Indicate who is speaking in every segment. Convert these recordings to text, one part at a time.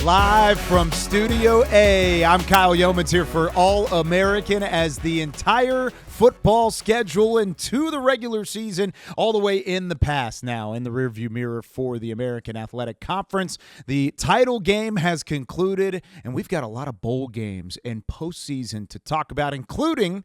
Speaker 1: Live from Studio A, I'm Kyle Youmans here for All-American as the entire football schedule into the regular season all the way in the past now in the rearview mirror for the American Athletic Conference. The title game has concluded, and we've got a lot of bowl games and postseason to talk about, including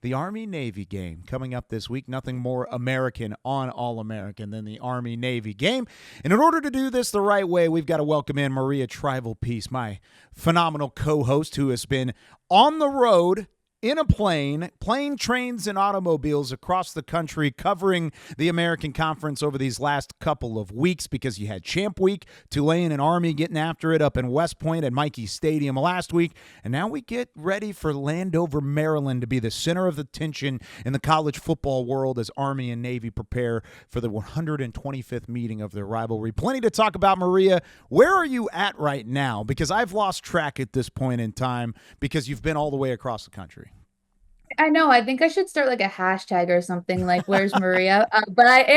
Speaker 1: the Army-Navy game coming up this week. Nothing more American on All-American than the Army-Navy game. And in order to do this the right way, we've got to welcome in Maria Trivelpeice, my phenomenal co-host who has been on the road in a plane, trains, and automobiles across the country covering the American Conference over these last couple of weeks because you had Champ Week, Tulane and Army getting after it up in West Point at Michie Stadium last week, and now we get ready for Landover, Maryland to be the center of attention in the college football world as Army and Navy prepare for the 125th meeting of their rivalry. Plenty to talk about, Maria. Where are you at right now? Because I've lost track at this point in time because you've been all the way across the country.
Speaker 2: I know. I think I should start like a hashtag or something like "Where's Maria?" But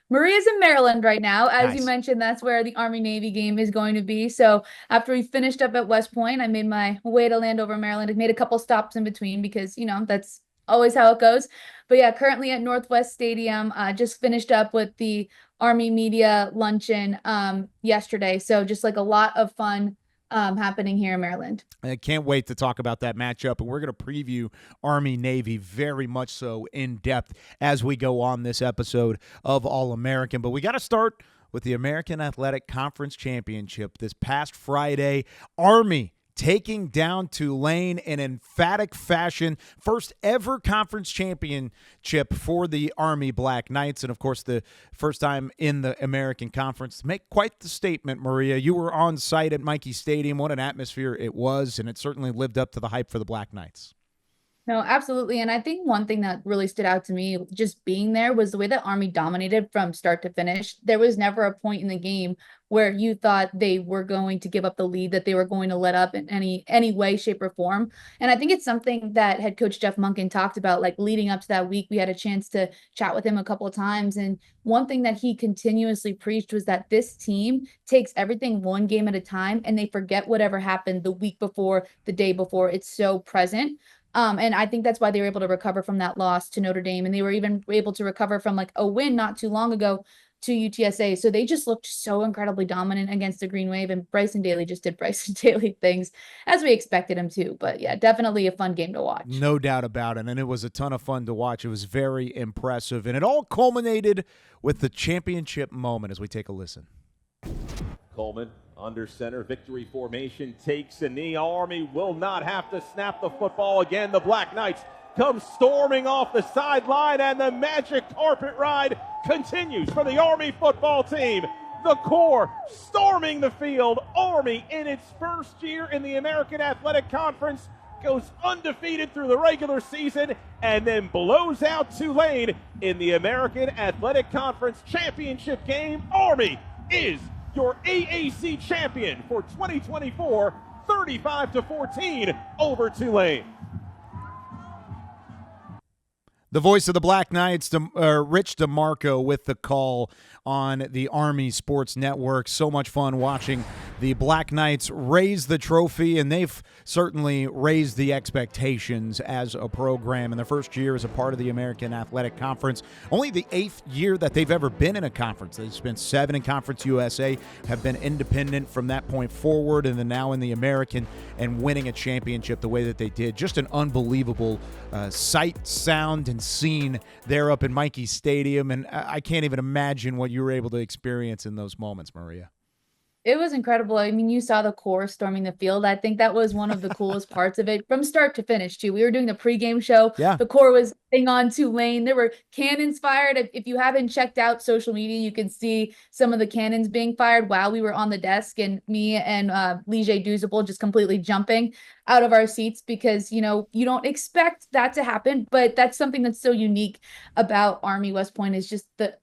Speaker 2: Maria's in Maryland right now. As
Speaker 1: Nice.
Speaker 2: you mentioned, that's where the Army-Navy game is going to be. So after we finished up at West Point, I made my way to Landover, Maryland. I made a couple stops in between because, that's always how it goes. But yeah, currently at Northwest Stadium, just finished up with the Army Media Luncheon yesterday. So just like a lot of fun happening here in Maryland.
Speaker 1: I can't wait to talk about that matchup, and we're going to preview Army-Navy very much so in depth as we go on this episode of All-American. But we got to start with the American Athletic Conference Championship this past Friday. Army taking down Tulane in emphatic fashion. First ever conference championship for the Army Black Knights, and of course the first time in the American Conference. Make quite the statement, Maria. You were on site at Michie Stadium. What an atmosphere it was, and it certainly lived up to the hype for the Black Knights.
Speaker 2: No, absolutely. And I think one thing that really stood out to me just being there was the way that Army dominated from start to finish. There was never a point in the game where you thought they were going to give up the lead, that they were going to let up in any way, shape, or form. And I think it's something that head coach Jeff Monken talked about, like leading up to that week. We had a chance to chat with him a couple of times. And one thing that he continuously preached was that this team takes everything one game at a time and they forget whatever happened the week before, the day before. It's so present. And I think that's why they were able to recover from that loss to Notre Dame. And they were even able to recover from like a win not too long ago to UTSA. So they just looked so incredibly dominant against the Green Wave. And Bryson Daly just did Bryson Daly things as we expected him to. But yeah, definitely a fun game to watch.
Speaker 1: No doubt about it. And it was a ton of fun to watch. It was very impressive. And it all culminated with the championship moment as we take a listen.
Speaker 3: Coleman under center, victory formation, takes a knee. Army will not have to snap the football again. The Black Knights come storming off the sideline, and the magic carpet ride continues for the Army football team. The core storming the field. Army, in its first year in the American Athletic Conference, goes undefeated through the regular season and then blows out Tulane in the American Athletic Conference championship game. Army is your AAC champion for 2024, 35-14 over Tulane.
Speaker 1: The voice of the Black Knights, Rich DeMarco, with the call on the Army Sports Network. So much fun watching the Black Knights raise the trophy, and they've certainly raised the expectations as a program in their first year as a part of the American Athletic Conference. Only the 8th year that they've ever been in a conference. They've spent 7 in Conference USA, have been independent from that point forward, and then now in the American and winning a championship the way that they did. Just an unbelievable sight, sound, and scene there up in Michie Stadium, and I can't even imagine what you were able to experience in those moments, Maria.
Speaker 2: It was incredible. I mean, you saw the core storming the field. I think that was one of the coolest parts of it from start to finish, too. We were doing the pregame show.
Speaker 1: Yeah.
Speaker 2: The core was hitting on Tulane. There were cannons fired. If you haven't checked out social media, you can see some of the cannons being fired while we were on the desk, and me and Lige Duzable just completely jumping out of our seats because, you don't expect that to happen. But that's something that's so unique about Army West Point is just the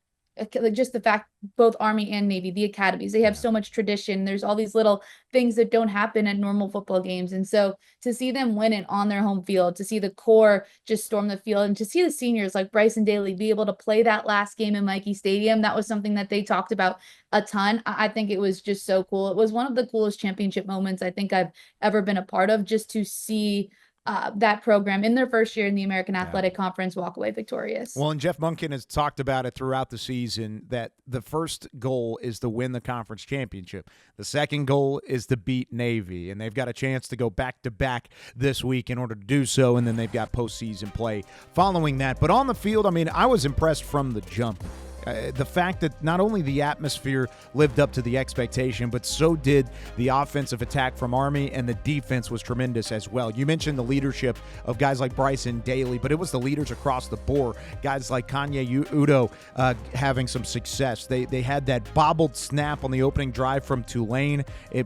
Speaker 2: like just the fact both Army and Navy, the academies, they have so much tradition. There's all these little things that don't happen at normal football games. And so to see them win it on their home field, to see the core just storm the field, and to see the seniors like Bryson Daly be able to play that last game in Mikey Stadium, that was something that they talked about a ton. I think it was just so cool. It was one of the coolest championship moments I think I've ever been a part of, just to see that program in their first year in the American Athletic Conference walk away victorious.
Speaker 1: Well, and Jeff Monken has talked about it throughout the season that the first goal is to win the conference championship. The second goal is to beat Navy, and they've got a chance to go back-to-back this week in order to do so, and then they've got postseason play following that. But on the field, I mean, I was impressed from the jump. The fact that not only the atmosphere lived up to the expectation, but so did the offensive attack from Army, and the defense was tremendous as well. You mentioned the leadership of guys like Bryson Daly, but it was the leaders across the board. Guys like Kanye Udo having some success. They had that bobbled snap on the opening drive from Tulane. It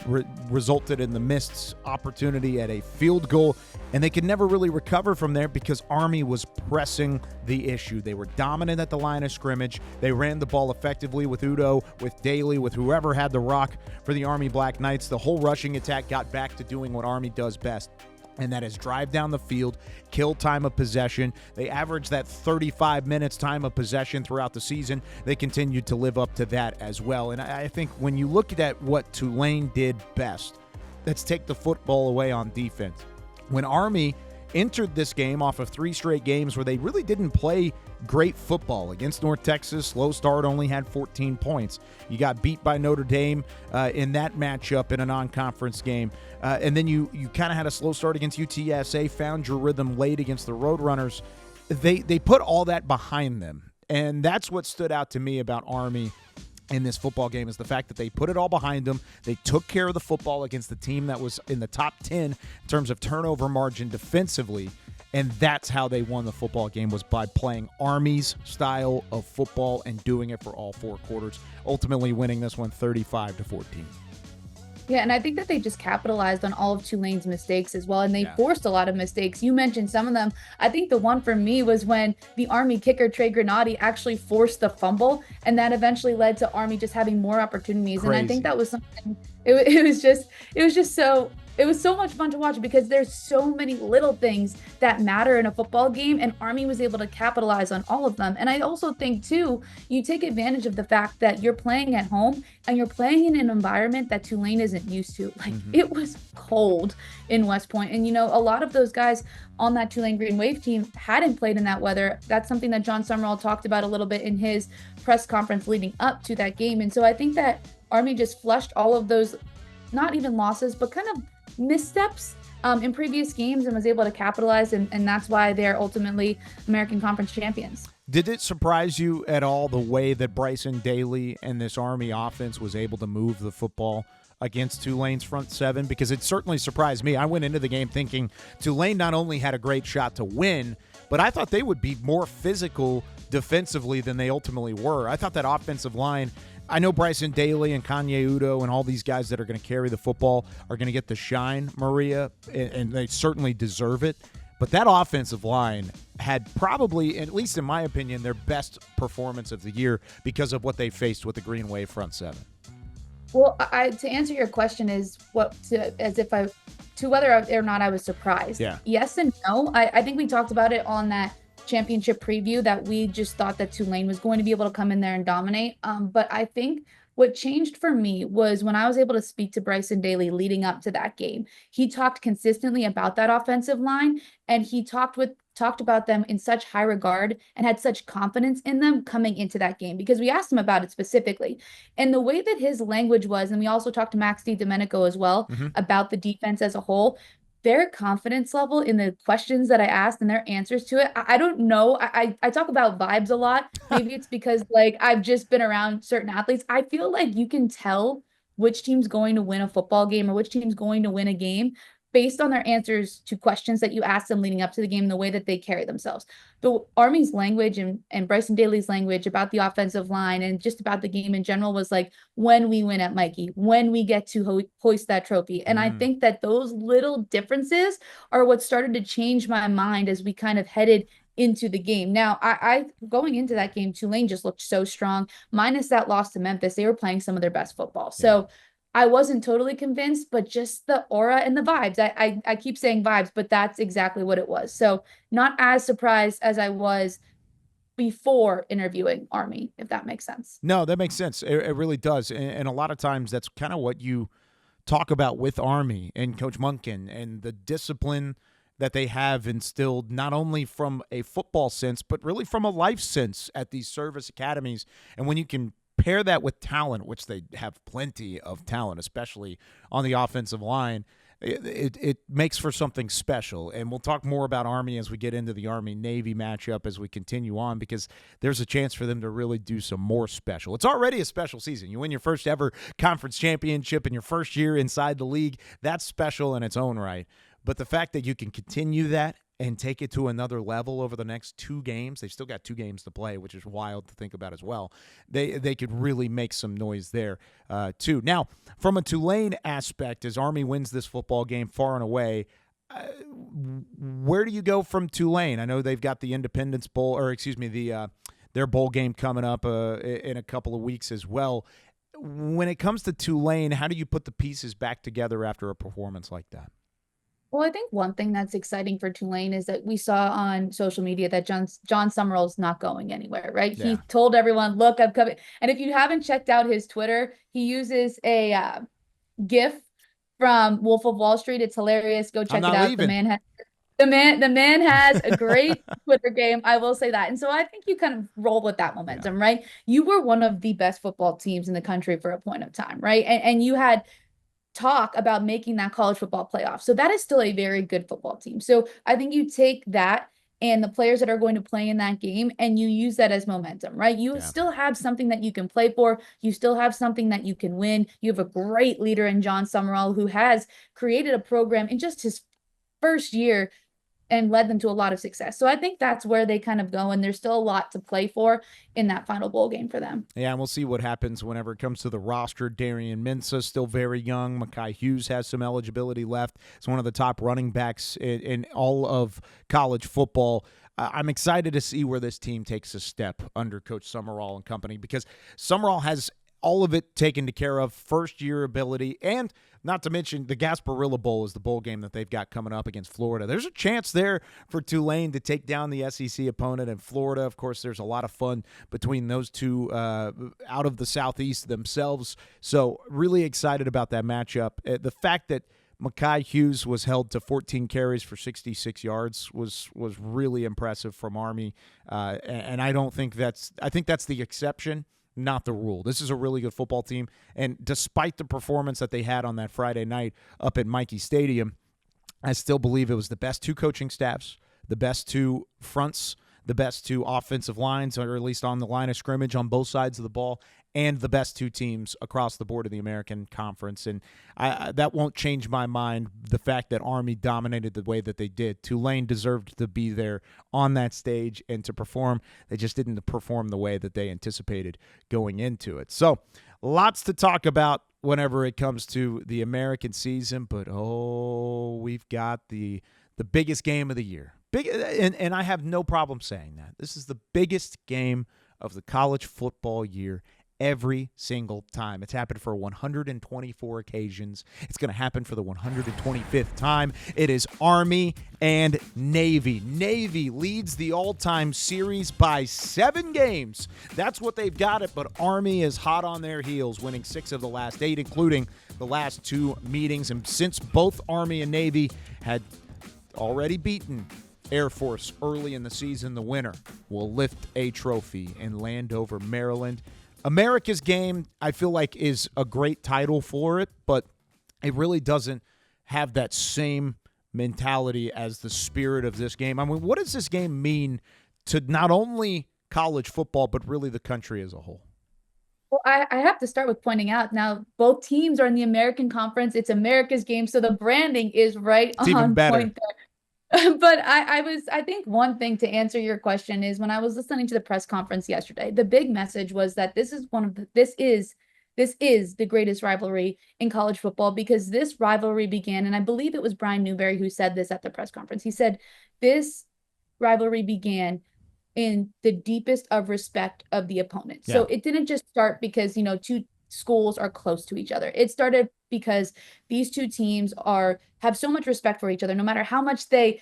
Speaker 1: resulted in the missed opportunity at a field goal, and they could never really recover from there because Army was pressing the issue. They were dominant at the line of scrimmage. They ran the ball effectively with Udo, with Daly, with whoever had the rock for the Army Black Knights. The whole rushing attack got back to doing what Army does best, and that is drive down the field, kill time of possession. They averaged that 35 minutes time of possession throughout the season. They continued to live up to that as well. And I think when you look at what Tulane did best, let's take the football away on defense. When Army entered this game off of 3 straight games where they really didn't play great football. Against North Texas, slow start, only had 14 points. You got beat by Notre Dame in that matchup in a non-conference game. And then you kind of had a slow start against UTSA, found your rhythm late against the Roadrunners. They put all that behind them. And that's what stood out to me about Army in this football game, is the fact that they put it all behind them. They took care of the football against the team that was in the top 10 in terms of turnover margin defensively, and that's how they won the football game, was by playing Army's style of football and doing it for all 4 quarters, ultimately winning this one 35-14.
Speaker 2: Yeah, and I think that they just capitalized on all of Tulane's mistakes as well, and they forced a lot of mistakes. You mentioned some of them. I think the one for me was when the Army kicker, Trey Granati, actually forced the fumble, and that eventually led to Army just having more opportunities.
Speaker 1: Crazy.
Speaker 2: And I think that was something, it was so much fun to watch, because there's so many little things that matter in a football game, and Army was able to capitalize on all of them. And I also think, too, you take advantage of the fact that you're playing at home and you're playing in an environment that Tulane isn't used to. Like, it was cold in West Point. And, a lot of those guys on that Tulane Green Wave team hadn't played in that weather. That's something that John Summerall talked about a little bit in his press conference leading up to that game. And so I think that Army just flushed all of those, not even losses, but kind of missteps in previous games, and was able to capitalize, and that's why they're ultimately American Conference champions.
Speaker 1: Did it surprise you at all the way that Bryson Daly and this Army offense was able to move the football against Tulane's front seven? Because it certainly surprised me. I went into the game thinking Tulane not only had a great shot to win, but I thought they would be more physical defensively than they ultimately were. I thought that offensive line, I know Bryson Daly and Kanye Udo and all these guys that are going to carry the football are going to get the shine, Maria, and they certainly deserve it. But that offensive line had probably, at least in my opinion, their best performance of the year because of what they faced with the Green Wave front seven.
Speaker 2: Well, to answer your question is whether or not I was surprised.
Speaker 1: Yeah.
Speaker 2: Yes and no. I think we talked about it on that championship preview, that we just thought that Tulane was going to be able to come in there and dominate. But I think what changed for me was when I was able to speak to Bryson Daly leading up to that game. He talked consistently about that offensive line, and he talked about them in such high regard and had such confidence in them coming into that game, because we asked him about it specifically. And the way that his language was, and we also talked to Max DiDomenico as well about the defense as a whole, their confidence level in the questions that I asked and their answers to it, I don't know. I talk about vibes a lot. Maybe it's because I've just been around certain athletes. I feel like you can tell which team's going to win a football game or which team's going to win a game based on their answers to questions that you ask them leading up to the game, the way that they carry themselves. The Army's language and Bryson Daly's language about the offensive line and just about the game in general was when we win at Mikey, when we get to hoist that trophy. And I think that those little differences are what started to change my mind as we kind of headed into the game. Now, I going into that game, Tulane just looked so strong. Minus that loss to Memphis, they were playing some of their best football. So I wasn't totally convinced, but just the aura and the vibes. I keep saying vibes, but that's exactly what it was. So not as surprised as I was before interviewing Army, if that makes sense.
Speaker 1: No, that makes sense. It really does. And a lot of times that's kind of what you talk about with Army and Coach Munkin and the discipline that they have instilled not only from a football sense, but really from a life sense at these service academies. And when you can pair that with talent, which they have plenty of talent, especially on the offensive line, it makes for something special. And we'll talk more about Army as we get into the Army-Navy matchup as we continue on, because there's a chance for them to really do some more special. It's already a special season. You win your first ever conference championship in your first year inside the league. That's special in its own right. But the fact that you can continue that and take it to another level over the next 2 games, they've still got 2 games to play, which is wild to think about as well. They could really make some noise there too. Now, from a Tulane aspect, as Army wins this football game far and away, where do you go from Tulane? I know they've got the Independence Bowl, or excuse me, their bowl game coming up in a couple of weeks as well. When it comes to Tulane, how do you put the pieces back together after a performance like that?
Speaker 2: Well, I think one thing that's exciting for Tulane is that we saw on social media that John Summerall's not going anywhere, right?
Speaker 1: Yeah.
Speaker 2: He told everyone, look, I'm coming. And if you haven't checked out his Twitter, he uses a GIF from Wolf of Wall Street. It's hilarious. Go check it out.
Speaker 1: Leaving.
Speaker 2: The man has a great Twitter game. I will say that. And so I think you kind of roll with that momentum, right? You were one of the best football teams in the country for a point of time, right? And you had talk about making that college football playoff. So that is still a very good football team. So I think you take that and the players that are going to play in that game and you use that as momentum, right? You still have something that you can play for. You still have something that you can win. You have a great leader in John Summerall, who has created a program in just his first year and led them to a lot of success. So I think that's where they kind of go, and there's still a lot to play for in that final bowl game for them.
Speaker 1: Yeah, and we'll see what happens whenever it comes to the roster. Darian Mensah, still very young. Mekhi Hughes has some eligibility left. He's one of the top running backs in all of college football. I'm excited to see where this team takes a step under Coach Summerall and company, because Summerall has all of it taken care of, first-year ability, and not to mention the Gasparilla Bowl is the bowl game that they've got coming up against Florida. There's a chance there for Tulane to take down the SEC opponent in Florida. Of course, there's a lot of fun between those two out of the Southeast themselves. So really excited about that matchup. The fact that Mekhi Hughes was held to 14 carries for 66 yards was really impressive from Army. And I think that's the exception, not the rule. This is a really good football team, and despite the performance that they had on that Friday night up at Michie Stadium, I still believe it was the best 2 coaching staffs, the best 2 fronts, the best 2 offensive lines, or at least on the line of scrimmage on both sides of the ball, and the best 2 teams across the board of the American Conference. And that won't change my mind, the fact that Army dominated the way that they did. Tulane deserved to be there on that stage and to perform. They just didn't perform the way that they anticipated going into it. So lots to talk about whenever it comes to the American season, but we've got the biggest game of the year. And I have no problem saying that. This is the biggest game of the college football year every single time. It's happened for 124 occasions. It's going to happen for the 125th time. It is Army and Navy. Navy leads the all-time series by 7 games. That's what they've got it, but Army is hot on their heels, winning 6 of the last 8, including the last 2 meetings. And since both Army and Navy had already beaten Air Force early in the season, the winner will lift a trophy in Landover, Maryland. America's game, I feel like, is a great title for it, but it really doesn't have that same mentality as the spirit of this game. I mean, what does this game mean to not only college football, but really the country as a whole?
Speaker 2: Well, I have to start with pointing out now both teams are in the American Conference. It's America's game, so the branding is right on
Speaker 1: even better.
Speaker 2: Point there. But I think one thing to answer your question is, when I was listening to the press conference yesterday, the big message was that this is the greatest rivalry in college football, because this rivalry began, and I believe it was Brian Newberry who said this at the press conference. He said, this rivalry began in the deepest of respect of the opponent.
Speaker 1: Yeah.
Speaker 2: So it didn't just start because, two schools are close to each other. It started because these two teams have so much respect for each other, no matter how much they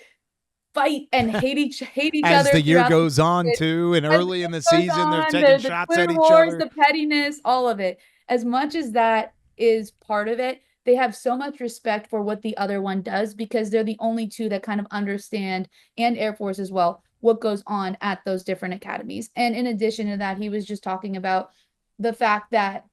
Speaker 2: fight and hate each
Speaker 1: as
Speaker 2: other.
Speaker 1: The year goes on too, and early in the season, they're taking shots at each other.
Speaker 2: The pettiness, all of it. As much as that is part of it, they have so much respect for what the other one does because they're the only two that kind of understand, and Air Force as well, what goes on at those different academies. And in addition to that, he was just talking about the fact that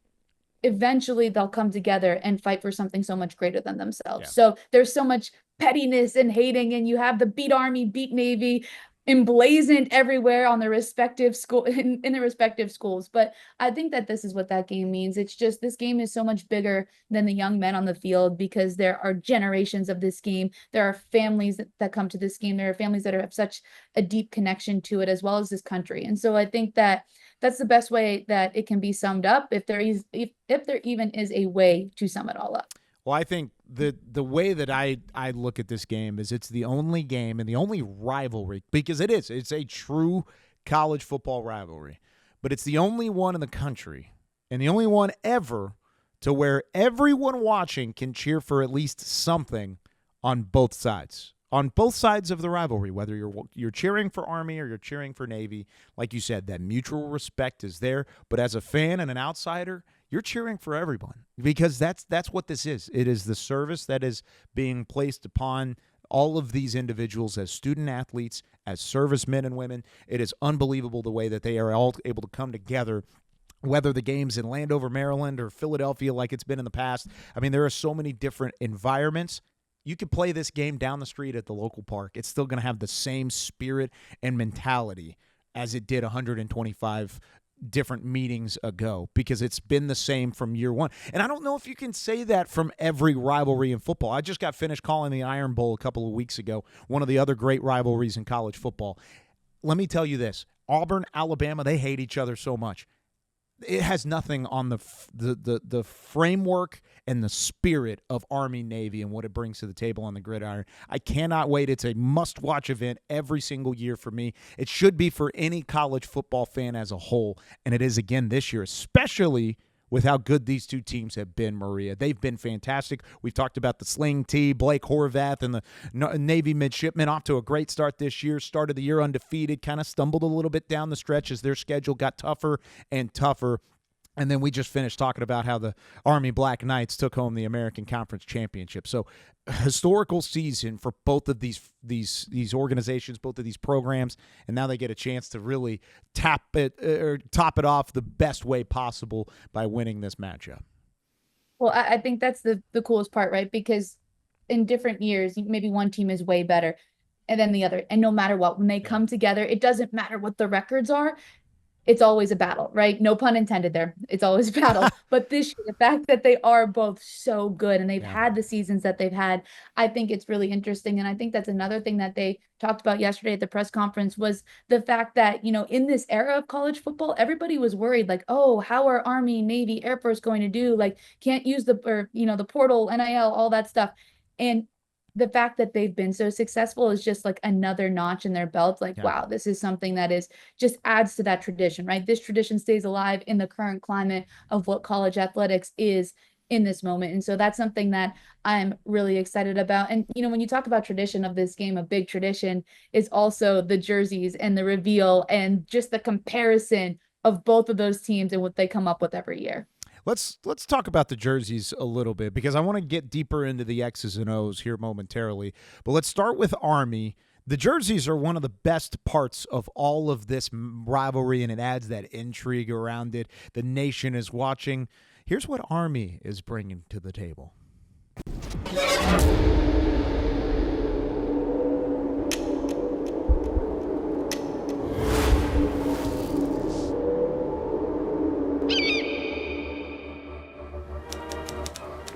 Speaker 2: eventually they'll come together and fight for something so much greater than themselves.
Speaker 1: Yeah.
Speaker 2: So there's so much pettiness and hating, and you have the beat Army, beat Navy emblazoned everywhere on their respective school in their respective schools. But I think that this is what that game means. It's just, this game is so much bigger than the young men on the field because there are generations of this game. There are families that come to this game. There are families that have such a deep connection to it, as well as this country. And so I think that that's the best way that it can be summed up, if there even is a way to sum it all up.
Speaker 1: Well, I think the way that I look at this game is it's the only game and the only rivalry, because it's a true college football rivalry, but it's the only one in the country and the only one ever to where everyone watching can cheer for at least something on both sides. On both sides of the rivalry, whether you're cheering for Army or you're cheering for Navy, like you said, that mutual respect is there. But as a fan and an outsider, you're cheering for everyone because that's what this is. It is the service that is being placed upon all of these individuals as student athletes, as servicemen and women. It is unbelievable the way that they are all able to come together, whether the game's in Landover, Maryland, or Philadelphia like it's been in the past. I mean, there are so many different environments. You could play this game down the street at the local park. It's still going to have the same spirit and mentality as it did 125 different meetings ago, because it's been the same from year one. And I don't know if you can say that from every rivalry in football. I just got finished calling the Iron Bowl a couple of weeks ago, one of the other great rivalries in college football. Let me tell you this. Auburn, Alabama, they hate each other so much. It has nothing on the framework and the spirit of Army Navy and what it brings to the table on the gridiron. I cannot wait. It's a must-watch event every single year for me. It should be for any college football fan as a whole, and it is again this year, especially with how good these two teams have been, Maria. They've been fantastic. We've talked about the Sling T, Blake Horvath, and the Navy Midshipmen off to a great start this year. Started the year undefeated, kind of stumbled a little bit down the stretch as their schedule got tougher and tougher. And then we just finished talking about how the Army Black Knights took home the American Conference Championship. So historical season for both of these organizations, both of these programs, and now they get a chance to really top it off the best way possible by winning this matchup.
Speaker 2: Well, I think that's the coolest part, right? Because in different years, maybe one team is way better and then the other. And no matter what, when they come together, it doesn't matter what the records are. It's always a battle, right? No pun intended there. It's always a battle. But this year, the fact that they are both so good and they've had the seasons that they've had, I think it's really interesting. And I think that's another thing that they talked about yesterday at the press conference was the fact that, in this era of college football, everybody was worried like, oh, how are Army, Navy, Air Force going to do? Like, can't use the portal, NIL, all that stuff. And the fact that they've been so successful is just like another notch in their belt. Like, wow, this is something that is just adds to that tradition, right? This tradition stays alive in the current climate of what college athletics is in this moment. And so that's something that I'm really excited about. And, when you talk about tradition of this game, a big tradition is also the jerseys and the reveal and just the comparison of both of those teams and what they come up with every year.
Speaker 1: Let's talk about the jerseys a little bit, because I want to get deeper into the X's and O's here momentarily. But let's start with Army. The jerseys are one of the best parts of all of this rivalry, and it adds that intrigue around it. The nation is watching. Here's what Army is bringing to the table.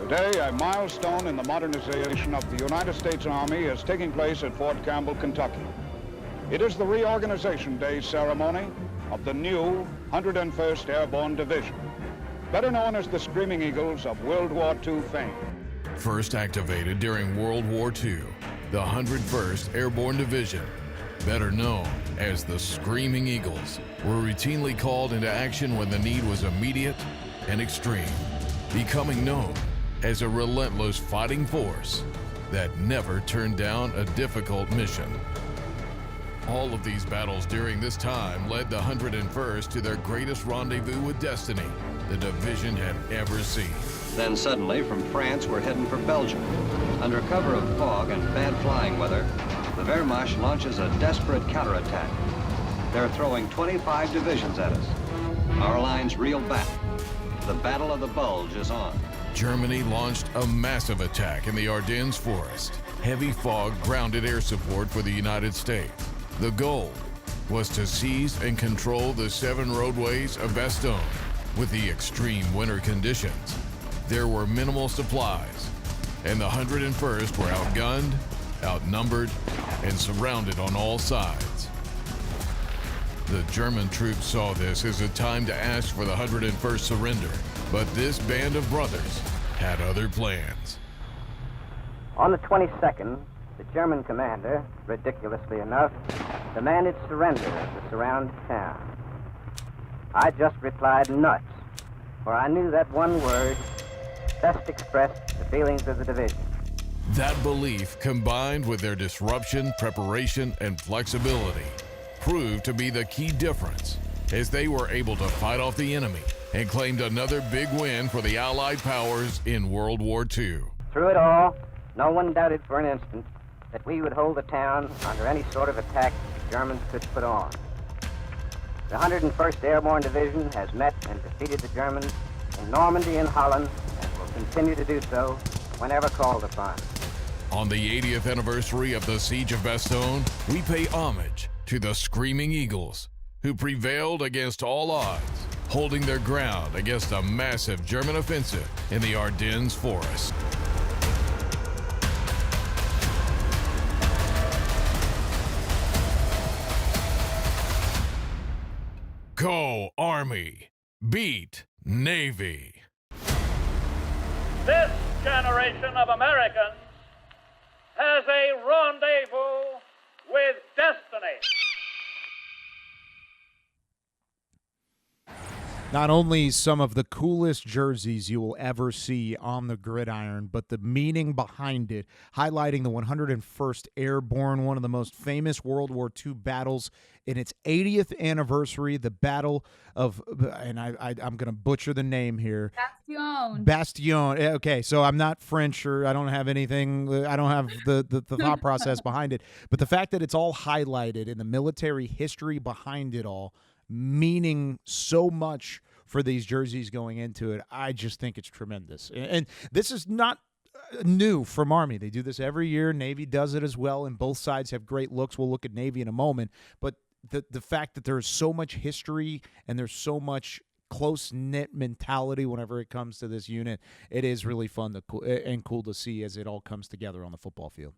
Speaker 4: Today, a milestone in the modernization of the United States Army is taking place at Fort Campbell, Kentucky. It is the Reorganization Day ceremony of the new 101st Airborne Division, better known as the Screaming Eagles of World War II fame.
Speaker 5: First activated during World War II, the 101st Airborne Division better known as the Screaming Eagles, were routinely called into action when the need was immediate and extreme, becoming known as a relentless fighting force that never turned down a difficult mission. All of these battles during this time led the 101st to their greatest rendezvous with destiny the division had ever seen.
Speaker 6: Then suddenly, from France, we're heading for Belgium. Under cover of fog and bad flying weather, the Wehrmacht launches a desperate counterattack. They're throwing 25 divisions at us. Our lines reel back. The Battle of the Bulge is on.
Speaker 5: Germany launched a massive attack in the Ardennes forest. Heavy fog grounded air support for the United States. The goal was to seize and control the 7 roadways of Bastogne. With the extreme winter conditions, there were minimal supplies, and the 101st were outgunned, outnumbered, and surrounded on all sides. The German troops saw this as a time to ask for the 101st surrender, but this band of brothers had other plans.
Speaker 7: On the 22nd, the German commander, ridiculously enough, demanded surrender of the surrounded town. I just replied nuts, for I knew that one word best expressed the feelings of the division.
Speaker 5: That belief, combined with their disruption, preparation, and flexibility, proved to be the key difference as they were able to fight off the enemy and claimed another big win for the Allied powers in World War II.
Speaker 7: Through it all, no one doubted for an instant that we would hold the town under any sort of attack the Germans could put on. The 101st Airborne Division has met and defeated the Germans in Normandy and Holland and will continue to do so whenever called upon.
Speaker 5: On the 80th anniversary of the Siege of Bastogne, we pay homage to the Screaming Eagles, who prevailed against all odds, holding their ground against a massive German offensive in the Ardennes forest. Go Army! Beat Navy!
Speaker 8: This generation of Americans has a rendezvous with destiny.
Speaker 1: Not only some of the coolest jerseys you will ever see on the gridiron, but the meaning behind it, highlighting the 101st Airborne, one of the most famous World War II battles in its 80th anniversary, the Battle of, and I'm going to butcher the name here. Bastion. Okay, so I'm not French or I don't have anything, I don't have the thought process behind it, but the fact that it's all highlighted in the military history behind it all, meaning so much for these jerseys going into it, I just think it's tremendous. And this is not new from Army. They do this every year. Navy does it as well, and both sides have great looks. We'll look at Navy in a moment. But the fact that there's so much history and there's so much close-knit mentality whenever it comes to this unit, it is really fun and cool to see as it all comes together on the football field.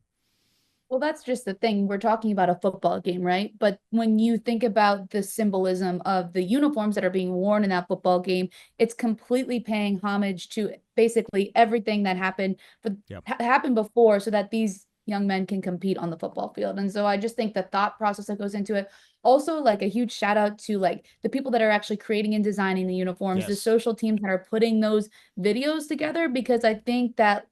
Speaker 2: Well, that's just the thing. We're talking about a football game, right? But when you think about the symbolism of the uniforms that are being worn in that football game, it's completely paying homage to basically everything that happened happened before so that these young men can compete on the football field. And so I just think the thought process that goes into it. Also, like a huge shout out to like the people that are actually creating and designing the uniforms, the social teams that are putting those videos together, because I think that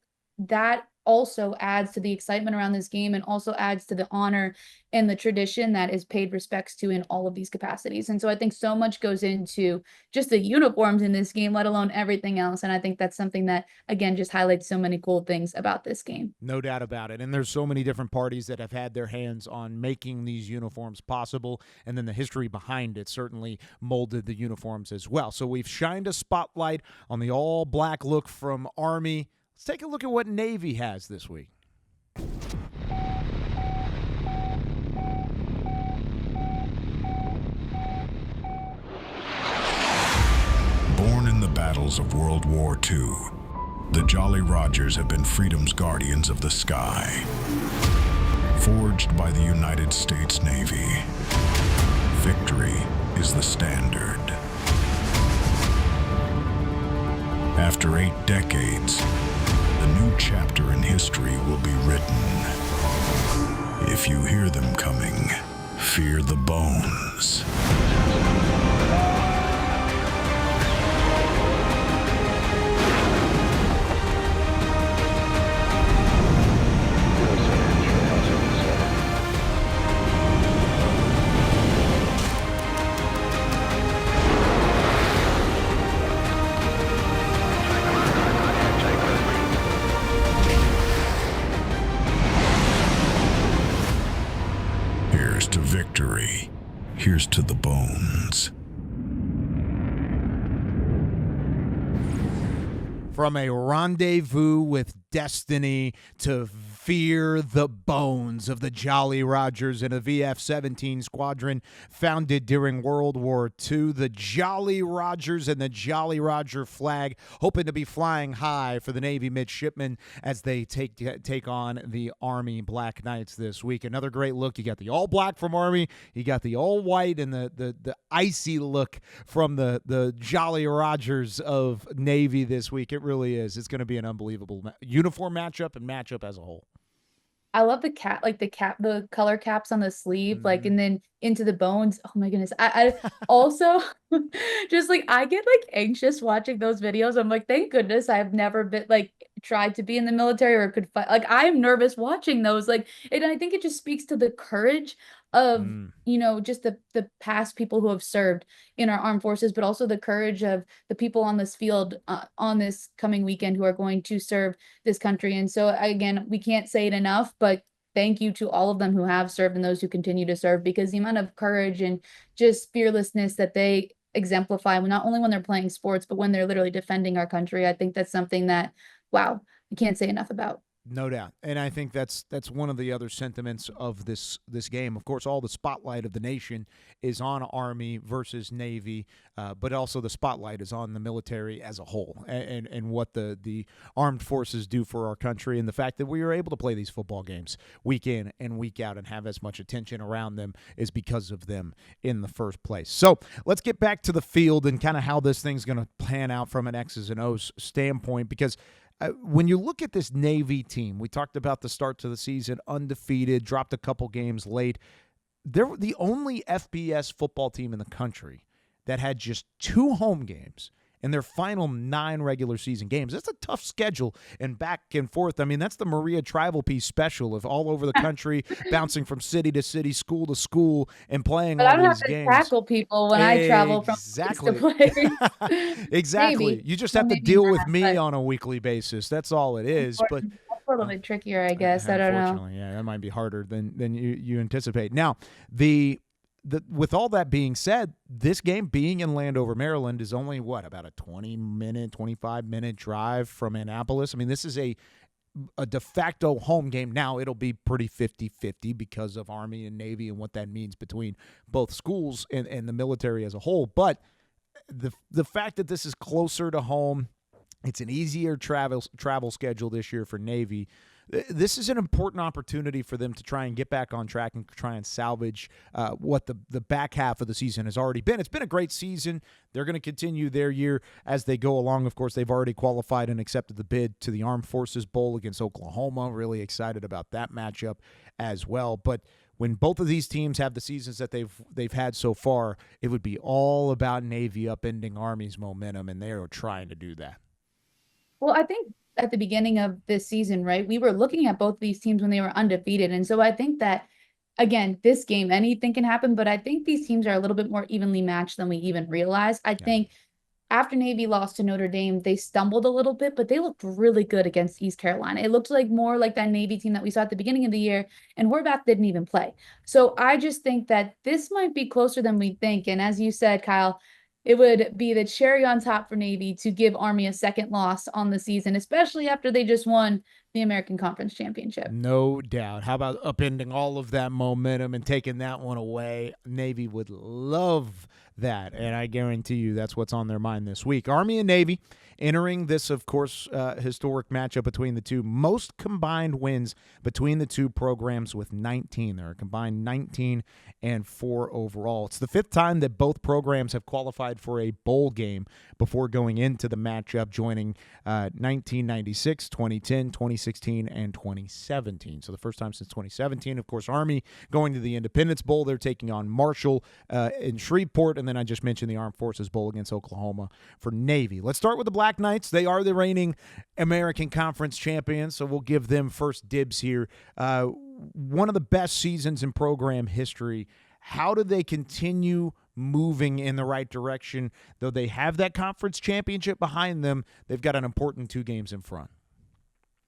Speaker 2: also adds to the excitement around this game and also adds to the honor and the tradition that is paid respects to in all of these capacities. And so I think so much goes into just the uniforms in this game, let alone everything else. And I think that's something that, again, just highlights so many cool things about this game.
Speaker 1: No doubt about it. And there's so many different parties that have had their hands on making these uniforms possible. And then the history behind it certainly molded the uniforms as well. So we've shined a spotlight on the all-black look from Army. Let's take a look at what Navy has this week.
Speaker 9: Born in the battles of World War II, the Jolly Rogers have been freedom's guardians of the sky. Forged by the United States Navy, victory is the standard. After 8 decades, a new chapter in history will be written. If you hear them coming, fear the bones. Here's to victory. Here's to the bones.
Speaker 1: From a rendezvous with destiny to fear the bones of the Jolly Rogers and a VF-17 squadron founded during World War II. The Jolly Rogers and the Jolly Roger flag hoping to be flying high for the Navy midshipmen as they take on the Army Black Knights this week. Another great look. You got the all black from Army. You got the all white and the icy look from the Jolly Rogers of Navy this week. It really is. It's going to be an unbelievable uniform matchup and matchup as a whole.
Speaker 2: I love the color caps on the sleeve, like, and then into the bones. Oh my goodness. I also just like, I get like anxious watching those videos. I'm like, thank goodness I've never been like tried to be in the military or could fight. Like, I am nervous watching those. Like, and I think it just speaks to the courage of, you know, just the past people who have served in our armed forces, but also the courage of the people on this field on this coming weekend who are going to serve this country. And so again, we can't say it enough, but thank you to all of them who have served and those who continue to serve, because the amount of courage and just fearlessness that they exemplify, not only when they're playing sports, but when they're literally defending our country. I think that's something that, wow, I can't say enough about.
Speaker 1: No doubt. And I think that's one of the other sentiments of this game. Of course, all the spotlight of the nation is on Army versus Navy, but also the spotlight is on the military as a whole and what the armed forces do for our country, and the fact that we are able to play these football games week in and week out and have as much attention around them is because of them in the first place. So let's get back to the field and kind of how this thing's going to pan out from an X's and O's standpoint, because when you look at this Navy team, we talked about the start to the season, undefeated, dropped a couple games late. They're the only FBS football team in the country that had just 2 home games in their final 9 regular season games. That's a tough schedule and back and forth. I mean, that's the Maria Trivelpeice special of all over the country, bouncing from city to city, school to school, and playing all these games.
Speaker 2: But I don't have to tackle people when I travel from place to place.
Speaker 1: Exactly.
Speaker 2: Maybe.
Speaker 1: You just have to deal with me on a weekly basis. That's all it is. But
Speaker 2: that's a little bit trickier, I guess. I don't know.
Speaker 1: Unfortunately, yeah, that might be harder than you anticipate. Now, with all that being said, this game being in Landover, Maryland is only, about a 20-minute, 25-minute drive from Annapolis. I mean, this is a de facto home game. Now, it'll be pretty 50-50 because of Army and Navy and what that means between both schools and the military as a whole. But the fact that this is closer to home, it's an easier travel schedule this year for Navy. This is an important opportunity for them to try and get back on track and try and salvage what the back half of the season has already been. It's been a great season. They're going to continue their year as they go along. Of course, they've already qualified and accepted the bid to the Armed Forces Bowl against Oklahoma. Really excited about that matchup as well. But when both of these teams have the seasons that they've had so far, it would be all about Navy upending Army's momentum, and they are trying to do that.
Speaker 2: Well, I think at the beginning of this season, right, we were looking at both these teams when they were undefeated. And so I think that, again, this game, anything can happen, but I think these teams are a little bit more evenly matched than we even realize. I think after Navy lost to Notre Dame, they stumbled a little bit, but they looked really good against East Carolina. It looked like more like that Navy team that we saw at the beginning of the year, and Horvath didn't even play. So I just think that this might be closer than we think. And as you said, Kyle, it would be the cherry on top for Navy to give Army a second loss on the season, especially after they just won the American Conference Championship.
Speaker 1: No doubt. How about upending all of that momentum and taking that one away? Navy would love that, and I guarantee you that's what's on their mind this week. Army and Navy entering this, of course, historic matchup between the two. Most combined wins between the two programs with 19. There are combined 19 and 4 overall. It's the 5th time that both programs have qualified for a bowl game before going into the matchup, joining 1996, 2010, 2016, 2016 and 2017. So the first time since 2017. Of course, Army going to the Independence Bowl. They're taking on Marshall in Shreveport. And then I just mentioned the Armed Forces Bowl against Oklahoma for Navy. Let's start with the Black Knights. They are the reigning American Conference champions, so we'll give them first dibs here. One of the best seasons in program history. How do they continue moving in the right direction? Though they have that conference championship behind them, they've got an important 2 games in front.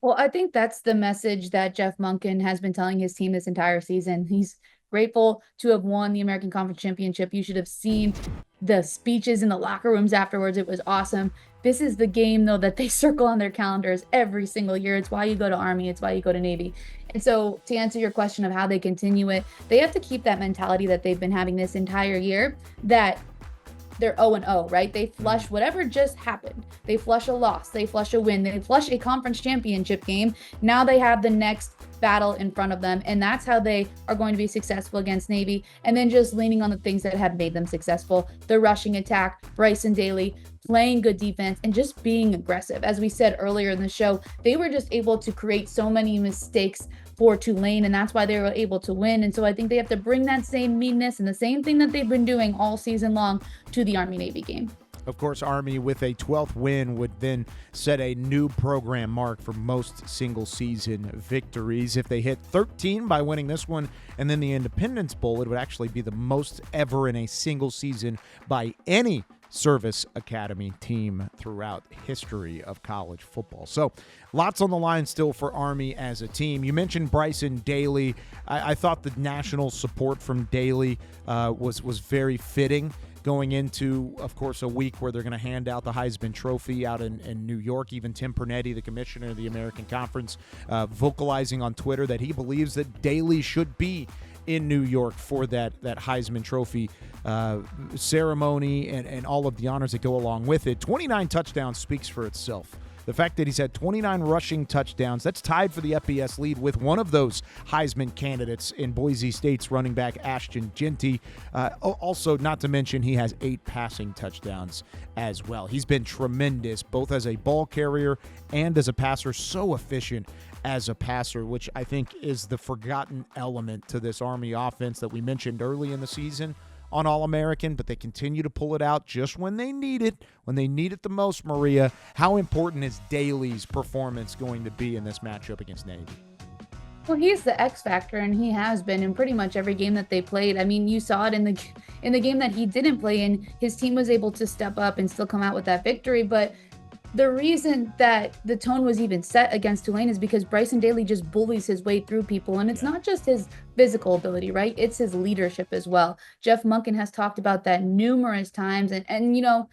Speaker 2: Well, I think that's the message that Jeff Monken has been telling his team this entire season. He's grateful to have won the American Conference Championship. You should have seen the speeches in the locker rooms afterwards. It was awesome. This is the game, though, that they circle on their calendars every single year. It's why you go to Army. It's why you go to Navy. And so to answer your question of how they continue it, they have to keep that mentality that they've been having this entire year, that they're 0-0, right? They flush whatever just happened. They flush a loss. They flush a win. They flush a conference championship game. Now they have the next battle in front of them, and that's how they are going to be successful against Navy. And then just leaning on the things that have made them successful: the rushing attack, Bryson Daly playing good defense, and just being aggressive. As we said earlier in the show, they were just able to create so many mistakes for Tulane, and that's why they were able to win. And so I think they have to bring that same meanness and the same thing that they've been doing all season long to the Army-Navy game.
Speaker 1: Of course, Army with a 12th win would then set a new program mark for most single-season victories. If they hit 13 by winning this one and then the Independence Bowl, it would actually be the most ever in a single season by any service academy team throughout history of college football. So lots on the line still for Army as a team. You mentioned Bryson Daly. I thought the national support from Daly was very fitting going into, of course, a week where they're going to hand out the Heisman Trophy out in New York. Even Tim Pernetti, the commissioner of the American Conference, vocalizing on Twitter that he believes that Daly should be in New York for that Heisman Trophy ceremony and all of the honors that go along with it. 29 touchdowns speaks for itself. The fact that he's had 29 rushing touchdowns, that's tied for the FBS lead with one of those Heisman candidates in Boise State's running back Ashton Jeanty. Also, not to mention, he has 8 passing touchdowns as well. He's been tremendous, both as a ball carrier and as a passer, so efficient as a passer, which I think is the forgotten element to this Army offense that we mentioned early in the season on All-American, but they continue to pull it out just when they need it the most. Maria, how important is Daly's performance going to be in this matchup against Navy?
Speaker 2: Well, he's the X factor, and he has been in pretty much every game that they played. I mean, you saw it in the game that he didn't play in. His team was able to step up and still come out with that victory, but the reason that the tone was even set against Tulane is because Bryson Daly just bullies his way through people. And it's not just his physical ability, right? It's his leadership as well. Jeff Monken has talked about that numerous times. And you know,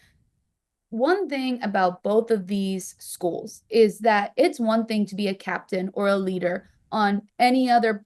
Speaker 2: one thing about both of these schools is that it's one thing to be a captain or a leader on any other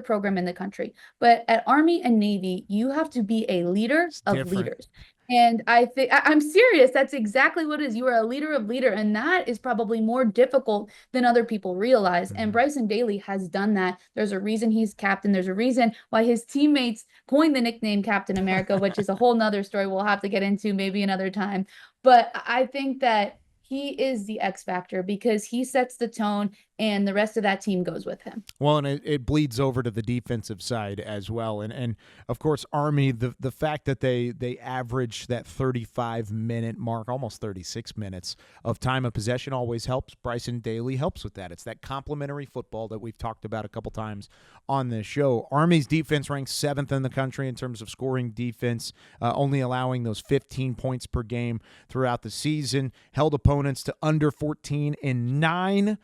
Speaker 2: program in the country. But at Army and Navy, you have to be a leader of leaders. And I think I'm serious. That's exactly what it is. You are a leader of leader. And that is probably more difficult than other people realize. And Bryson Daly has done that. There's a reason he's captain. There's a reason why his teammates coined the nickname Captain America, which is a whole nother story we'll have to get into maybe another time. But I think that he is the X factor because he sets the tone and the rest of that team goes with him.
Speaker 1: Well, and it bleeds over to the defensive side as well. And of course, Army, the fact that they average that 35-minute mark, almost 36 minutes of time of possession always helps. Bryson Daly helps with that. It's that complementary football that we've talked about a couple times on this show. Army's defense ranks 7th in the country in terms of scoring defense, only allowing those 15 points per game throughout the season. Held opponents to under 14 in 9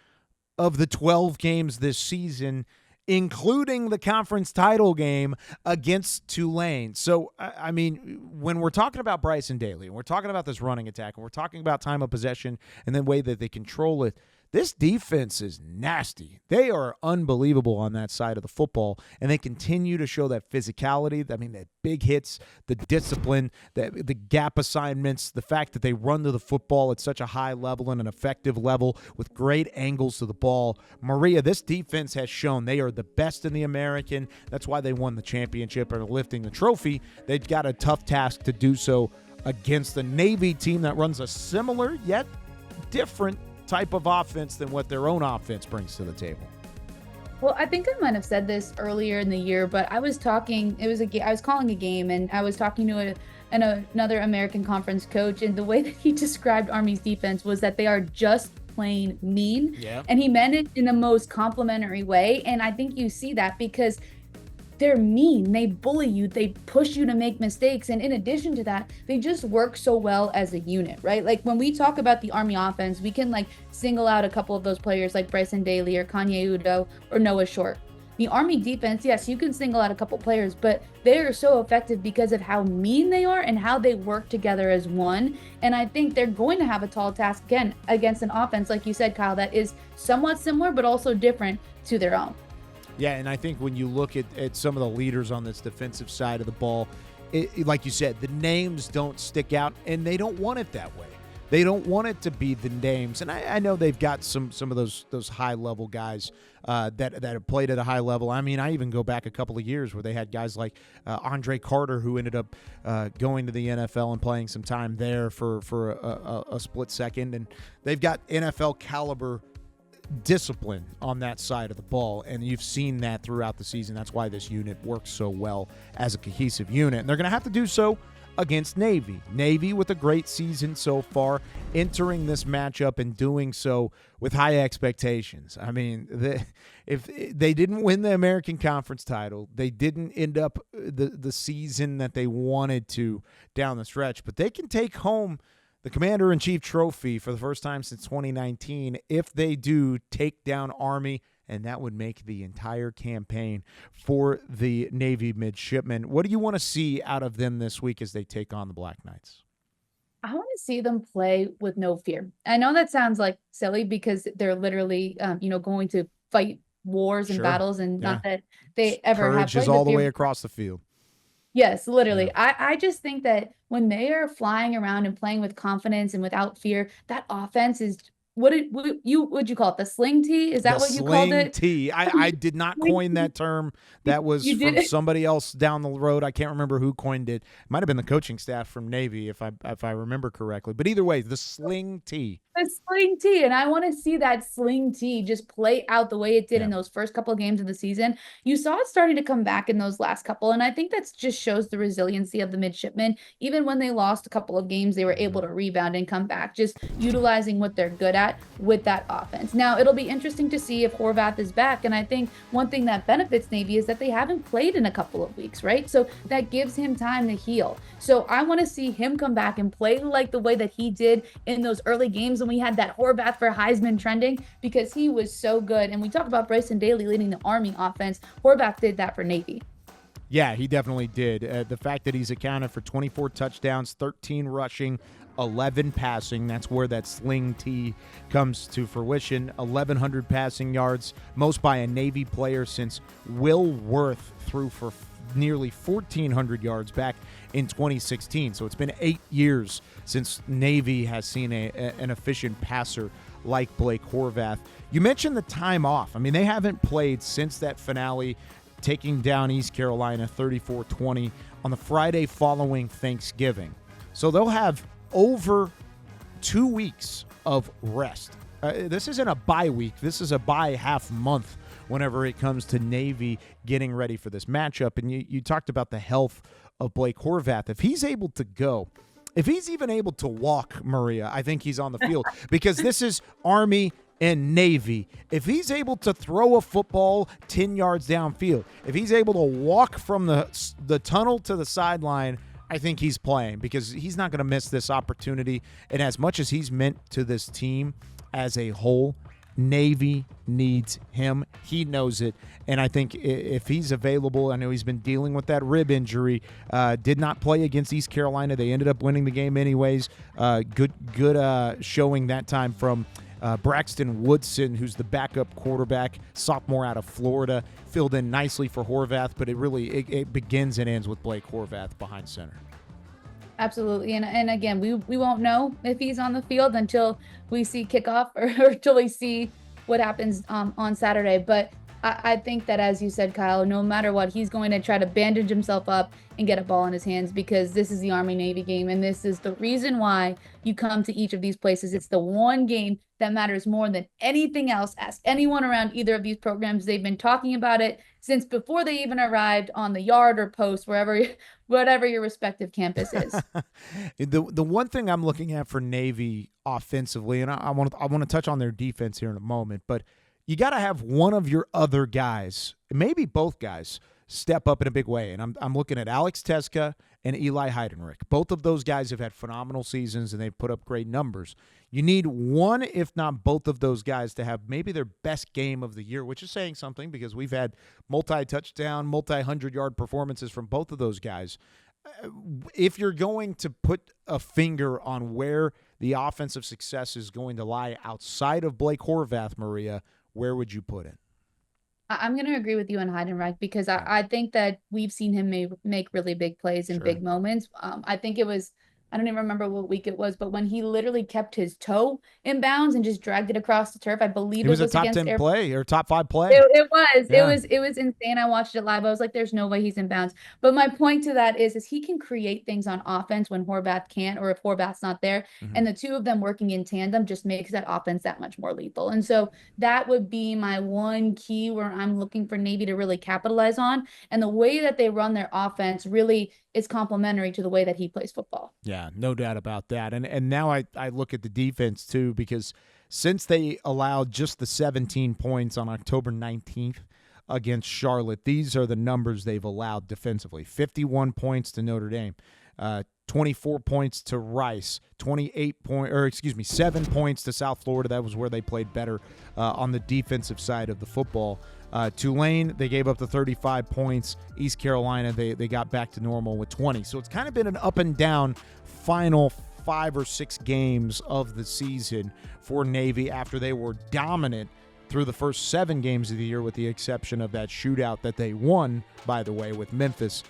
Speaker 1: of the 12 games this season, including the conference title game against Tulane. So, I mean, when we're talking about Bryson Daly, and we're talking about this running attack, and we're talking about time of possession and the way that they control it, this defense is nasty. They are unbelievable on that side of the football, and they continue to show that physicality. I mean, the big hits, the discipline, the gap assignments, the fact that they run to the football at such a high level and an effective level with great angles to the ball. Maria, this defense has shown they are the best in the American. That's why they won the championship and are lifting the trophy. They've got a tough task to do so against the Navy team that runs a similar yet different type of offense than what their own offense brings to the table.
Speaker 2: Well, I think I might have said this earlier in the year, but I was calling a game, and I was talking to another American Conference coach, and the way that he described Army's defense was that they are just plain mean.
Speaker 1: Yeah.
Speaker 2: And he meant it in the most complimentary way. And I think you see that because they're mean, they bully you, they push you to make mistakes. And in addition to that, they just work so well as a unit, right? Like when we talk about the Army offense, we can like single out a couple of those players like Bryson Daly or Kanye Udo or Noah Short. The Army defense, yes, you can single out a couple players, but they are so effective because of how mean they are and how they work together as one. And I think they're going to have a tall task again against an offense, like you said, Kyle, that is somewhat similar, but also different to their own.
Speaker 1: Yeah, and I think when you look at some of the leaders on this defensive side of the ball, like you said, the names don't stick out, and they don't want it that way. They don't want it to be the names. And I know they've got some of those high-level guys that have played at a high level. I mean, I even go back a couple of years where they had guys like Andre Carter, who ended up going to the NFL and playing some time there for a split second. And they've got NFL caliber discipline on that side of the ball, and you've seen that throughout the season. That's why this unit works so well as a cohesive unit, and they're going to have to do so against Navy with a great season so far, entering this matchup and doing so with high expectations. I mean, if they didn't win the American Conference title, they didn't end up the season that they wanted to down the stretch, but they can take home the Commander-in-Chief trophy for the first time since 2019 if they do take down Army, and that would make the entire campaign for the Navy Midshipmen. What do you want to see out of them this week as they take on the Black Knights?
Speaker 2: I want to see them play with no fear. I know that sounds like silly because they're literally, going to fight wars and battles, and not that they ever have
Speaker 1: Courage
Speaker 2: played
Speaker 1: is all
Speaker 2: with
Speaker 1: the
Speaker 2: fear.
Speaker 1: way across the field.
Speaker 2: Yes, literally. Yeah. I just think that when they are flying around and playing with confidence and without fear, that offense is would you call it the sling tee? Is that what you called it?
Speaker 1: Sling tee. I did not coin that term. That was from somebody else down the road. I can't remember who coined it. It might have been the coaching staff from Navy, if I remember correctly. But either way, the sling tee.
Speaker 2: The sling tee, and I want to see that sling tee just play out the way it did in those first couple of games of the season. You saw it starting to come back in those last couple, and I think that just shows the resiliency of the Midshipmen. Even when they lost a couple of games, they were able to rebound and come back, just utilizing what they're good at with that offense. Now, it'll be interesting to see if Horvath is back, and I think one thing that benefits Navy is that they haven't played in a couple of weeks, right? So that gives him time to heal. So I want to see him come back and play like the way that he did in those early games when we had that Horvath for Heisman trending, because he was so good. And we talk about Bryson Daly leading the Army offense. Horvath did that for Navy.
Speaker 1: Yeah, he definitely did. The fact that he's accounted for 24 touchdowns, 13 rushing, 11 passing, that's where that sling tee comes to fruition. 1,100 passing yards, most by a Navy player since Will Worth threw for nearly 1,400 yards back in 2016. So it's been 8 years since Navy has seen an efficient passer like Blake Horvath. You mentioned the time off. I mean, they haven't played since that finale, taking down East Carolina 34-20 on the Friday following Thanksgiving. So they'll have over 2 weeks of rest. This isn't a bye week. This is a bye half month whenever it comes to Navy getting ready for this matchup. And you talked about the health of Blake Horvath. If he's able to go, if he's even able to walk, Maria, I think he's on the field because this is Army and Navy. If he's able to throw a football 10 yards downfield, if he's able to walk from the tunnel to the sideline, I think he's playing because he's not going to miss this opportunity. And as much as he's meant to this team as a whole, Navy needs him. He knows it. And I think if he's available, I know he's been dealing with that rib injury, did not play against East Carolina. They ended up winning the game anyways. Good showing that time from Braxton Woodson, who's the backup quarterback, sophomore out of Florida, filled in nicely for Horvath, but it begins and ends with Blake Horvath behind center.
Speaker 2: Absolutely. And again, we won't know if he's on the field until we see kickoff or until we see what happens on Saturday. But I think that, as you said, Kyle, no matter what, he's going to try to bandage himself up and get a ball in his hands because this is the Army-Navy game. And this is the reason why you come to each of these places. It's the one game that matters more than anything else. Ask anyone around either of these programs. They've been talking about it since before they even arrived on the yard or post, whatever your respective campus is.
Speaker 1: The one thing I'm looking at for Navy offensively, and I want to touch on their defense here in a moment, but you got to have one of your other guys, maybe both guys, step up in a big way. And I'm looking at Alex Teska and Eli Heidenreich. Both of those guys have had phenomenal seasons, and they've put up great numbers. You need one, if not both of those guys, to have maybe their best game of the year, which is saying something because we've had multi-touchdown, multi-100-yard performances from both of those guys. If you're going to put a finger on where the offensive success is going to lie outside of Blake Horvath, Maria, where would you put it?
Speaker 2: I'm going to agree with you on Heidenreich because I think that we've seen him make really big plays in big moments. I think it was, I don't even remember what week it was, but when he literally kept his toe in bounds and just dragged it across the turf, I believe
Speaker 1: it was a top
Speaker 2: against
Speaker 1: 10 play or top 5 play.
Speaker 2: It was.
Speaker 1: Yeah.
Speaker 2: It was insane. I watched it live. I was like, there's no way he's in bounds. But my point to that is he can create things on offense when Horvath can't, or if Horvath's not there. Mm-hmm. And the two of them working in tandem just makes that offense that much more lethal. And so that would be my one key where I'm looking for Navy to really capitalize on. And the way that they run their offense really is complementary to the way that he plays football.
Speaker 1: Yeah, no doubt about that. And now I look at the defense too, because since they allowed just the 17 points on October 19th against Charlotte, these are the numbers they've allowed defensively. 51 points to Notre Dame, 24 points to Rice, 7 points to South Florida. That was where they played better on the defensive side of the football. Tulane, they gave up the 35 points. East Carolina, they got back to normal with 20. So it's kind of been an up and down final 5 or 6 games of the season for Navy after they were dominant through the first 7 games of the year, with the exception of that shootout that they won, by the way, with Memphis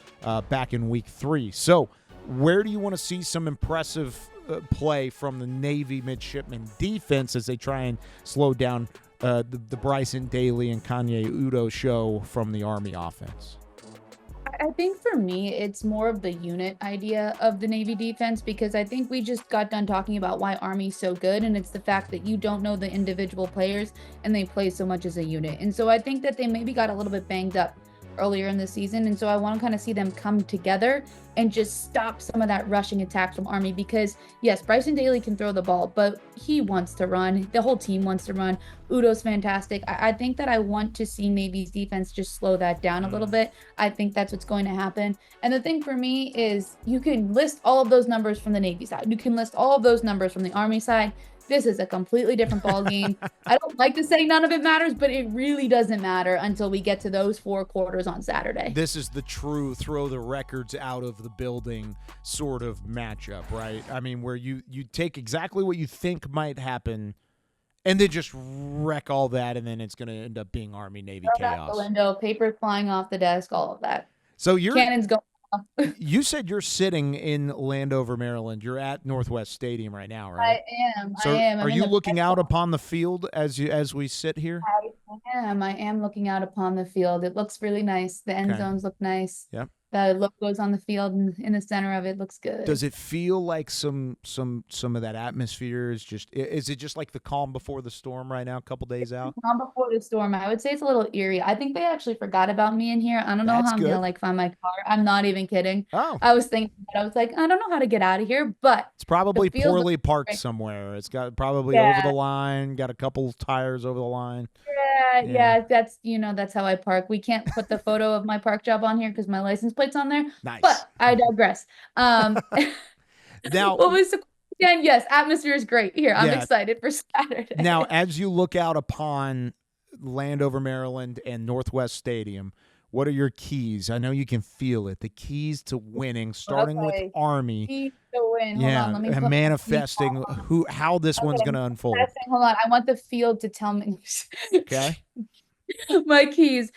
Speaker 1: back in week 3. So where do you want to see some impressive play from the Navy midshipmen defense as they try and slow down the Bryson Daly and Kanye Udo show from the Army offense?
Speaker 2: I think for me, it's more of the unit idea of the Navy defense, because I think we just got done talking about why Army's so good, and it's the fact that you don't know the individual players and they play so much as a unit. And so I think that they maybe got a little bit banged up earlier in the season, and so I want to kind of see them come together and just stop some of that rushing attack from Army, because yes, Bryson Daly can throw the ball, but he wants to run. The whole team wants to run. Udo's fantastic. I think that I want to see Navy's defense just slow that down a little bit. I think that's what's going to happen. And the thing for me is you can list all of those numbers from the Navy side. You can list all of those numbers from the Army side. This is a completely different ball game. I don't like to say none of it matters, but it really doesn't matter until we get to those 4 quarters on Saturday.
Speaker 1: This is the true throw the records out of the building sort of matchup, right? I mean, where you take exactly what you think might happen and then just wreck all that, and then it's going to end up being Army-Navy chaos.
Speaker 2: The window, papers flying off the desk, all of that.
Speaker 1: So
Speaker 2: cannons going.
Speaker 1: You said you're sitting in Landover, Maryland. You're at Northwest Stadium right now, right?
Speaker 2: I am.
Speaker 1: So
Speaker 2: I am.
Speaker 1: Are you looking out upon the field as we sit here?
Speaker 2: I am looking out upon the field. It looks really nice. The end zones look nice.
Speaker 1: Yep.
Speaker 2: The logos on the field and in the center of it looks good.
Speaker 1: Does it feel like some of that atmosphere is it just like the calm before the storm right now, a couple days out?
Speaker 2: Calm before the storm. I would say it's a little eerie. I think they actually forgot about me in here. I don't know how I'm gonna find my car. I'm not even kidding.
Speaker 1: Oh.
Speaker 2: I was thinking that. I was like, I don't know how to get out of here, but
Speaker 1: it's probably poorly parked somewhere. It's got probably over the line, got a couple tires over the line.
Speaker 2: Yeah, that's how I park. We can't put the photo of my park job on here because my license plate's on there.
Speaker 1: Nice.
Speaker 2: But I digress.
Speaker 1: Now,
Speaker 2: what was the question? Yes, atmosphere is great here. I'm excited for Saturday.
Speaker 1: Now, as you look out upon Landover, Maryland, and Northwest Stadium, what are your keys? I know you can feel it. The keys to winning, starting with Army.
Speaker 2: Keys to win.
Speaker 1: Hold
Speaker 2: on, let me
Speaker 1: manifesting how this one's going to unfold.
Speaker 2: Hold on. I want the field to tell me.
Speaker 1: Okay.
Speaker 2: My keys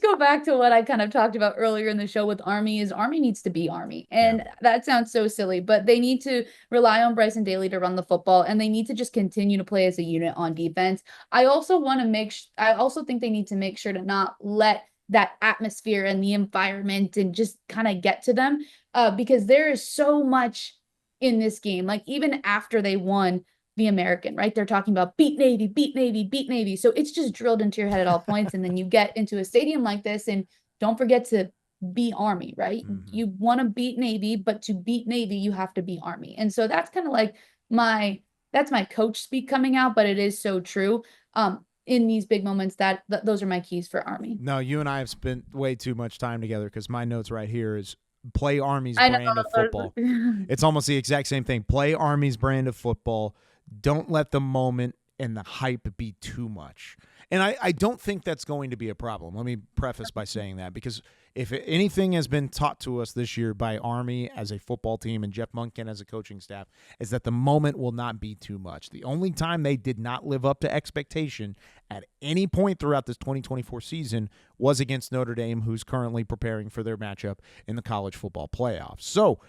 Speaker 2: go back to what I kind of talked about earlier in the show with Army. Is Army needs to be Army. And that sounds so silly, but they need to rely on Bryson Daly to run the football, and they need to just continue to play as a unit on defense. I also think they need to make sure to not let that atmosphere and the environment and just kind of get to them, because there is so much in this game. Like, even after they won, the American, right? They're talking about beat Navy, beat Navy, beat Navy. So it's just drilled into your head at all points. And then you get into a stadium like this, and don't forget to be Army, right? You want to beat Navy, but to beat Navy, you have to be Army. And so that's kind of like that's my coach speak coming out, but it is so true. In these big moments, those are my keys for Army.
Speaker 1: No, you and I have spent way too much time together, because my notes right here is play Army's brand of football. It's almost the exact same thing. Play Army's brand of football. Don't let the moment and the hype be too much. And I don't think that's going to be a problem. Let me preface by saying that, because if anything has been taught to us this year by Army as a football team and Jeff Monken as a coaching staff, is that the moment will not be too much. The only time they did not live up to expectation at any point throughout this 2024 season was against Notre Dame, who's currently preparing for their matchup in the college football playoffs. So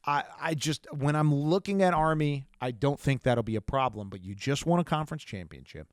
Speaker 1: I just, when I'm looking at Army, I don't think that'll be a problem, but you just won a conference championship.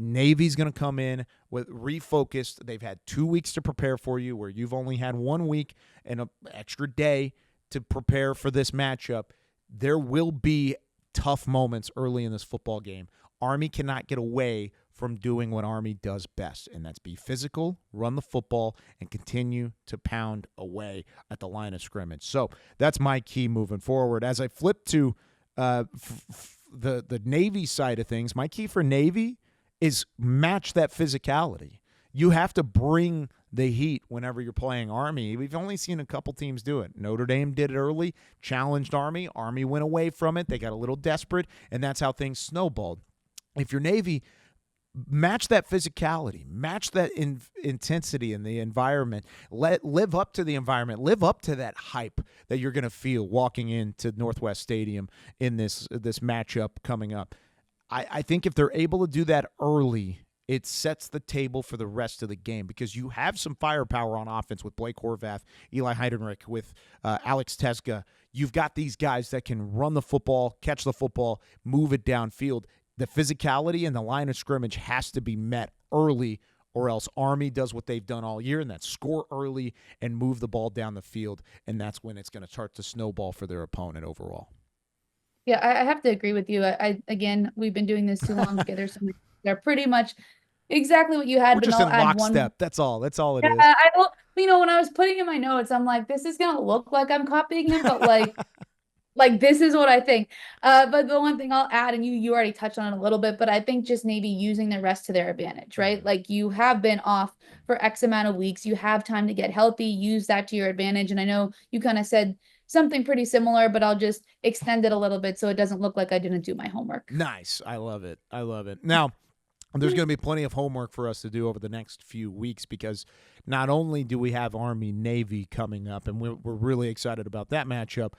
Speaker 1: Navy's going to come in with refocused. They've had 2 weeks to prepare for you, where you've only had 1 week and an extra day to prepare for this matchup. There will be tough moments early in this football game. Army cannot get away from doing what Army does best, and that's be physical, run the football, and continue to pound away at the line of scrimmage. So that's my key moving forward. As I flip to the Navy side of things, my key for Navy is match that physicality. You have to bring the heat whenever you're playing Army. We've only seen a couple teams do it. Notre Dame did it early, challenged Army. Army went away from it. They got a little desperate, and that's how things snowballed. If you're Navy, match that physicality, match that intensity in the environment. Live up to the environment. Live up to that hype that you're going to feel walking into Northwest Stadium in this matchup coming up. I think if they're able to do that early, it sets the table for the rest of the game, because you have some firepower on offense with Blake Horvath, Eli Heidenreich, with Alex Teska. You've got these guys that can run the football, catch the football, move it downfield. The physicality and the line of scrimmage has to be met early, or else Army does what they've done all year, and that's score early and move the ball down the field, and that's when it's going to start to snowball for their opponent overall.
Speaker 2: Yeah, I have to agree with you. Again, we've been doing this too long together, so they're pretty much exactly what you had.
Speaker 1: We're
Speaker 2: but
Speaker 1: just
Speaker 2: I'll
Speaker 1: in
Speaker 2: add
Speaker 1: lockstep. That's all it is.
Speaker 2: I don't, when I was putting in my notes, I'm like, this is gonna look like I'm copying him, but like this is what I think. But the one thing I'll add, and you already touched on it a little bit, but I think just Navy using the rest to their advantage, right? Like, you have been off for X amount of weeks. You have time to get healthy. Use that to your advantage. And I know you kind of said something pretty similar, but I'll just extend it a little bit so it doesn't look like I didn't do my homework.
Speaker 1: Nice. I love it. Now, there's going to be plenty of homework for us to do over the next few weeks, because not only do we have Army-Navy coming up, and we're really excited about that matchup,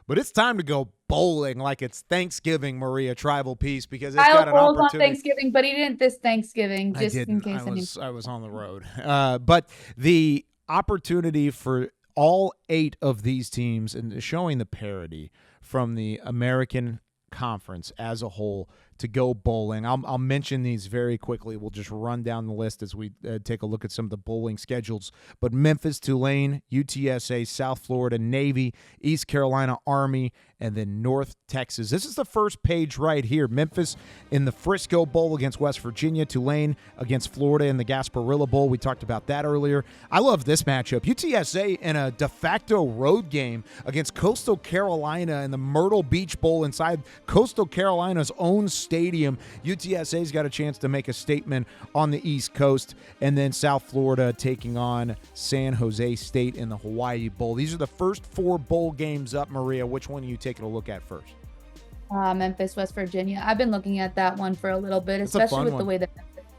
Speaker 1: but it's time to go bowling like it's Thanksgiving, Maria Trivelpeice, because it's got an opportunity.
Speaker 2: On Thanksgiving, but he didn't this Thanksgiving, just in case.
Speaker 1: I was on the road. But the opportunity for all 8 of these teams, and showing the parity from the American Conference as a whole, to go bowling. I'll mention these very quickly. We'll just run down the list as we take a look at some of the bowling schedules. But Memphis, Tulane, UTSA, South Florida, Navy, East Carolina, Army, and then North Texas. This is the first page right here. Memphis in the Frisco Bowl against West Virginia. Tulane against Florida in the Gasparilla Bowl. We talked about that earlier. I love this matchup. UTSA in a de facto road game against Coastal Carolina in the Myrtle Beach Bowl inside Coastal Carolina's own stadium. UTSA's got a chance to make a statement on the East Coast. And then South Florida taking on San Jose State in the Hawaii Bowl. These are the first 4 bowl games up. Maria, which one are you taking a look at first?
Speaker 2: Memphis, West Virginia. I've been looking at that one for a little bit,
Speaker 1: That's
Speaker 2: especially with the way that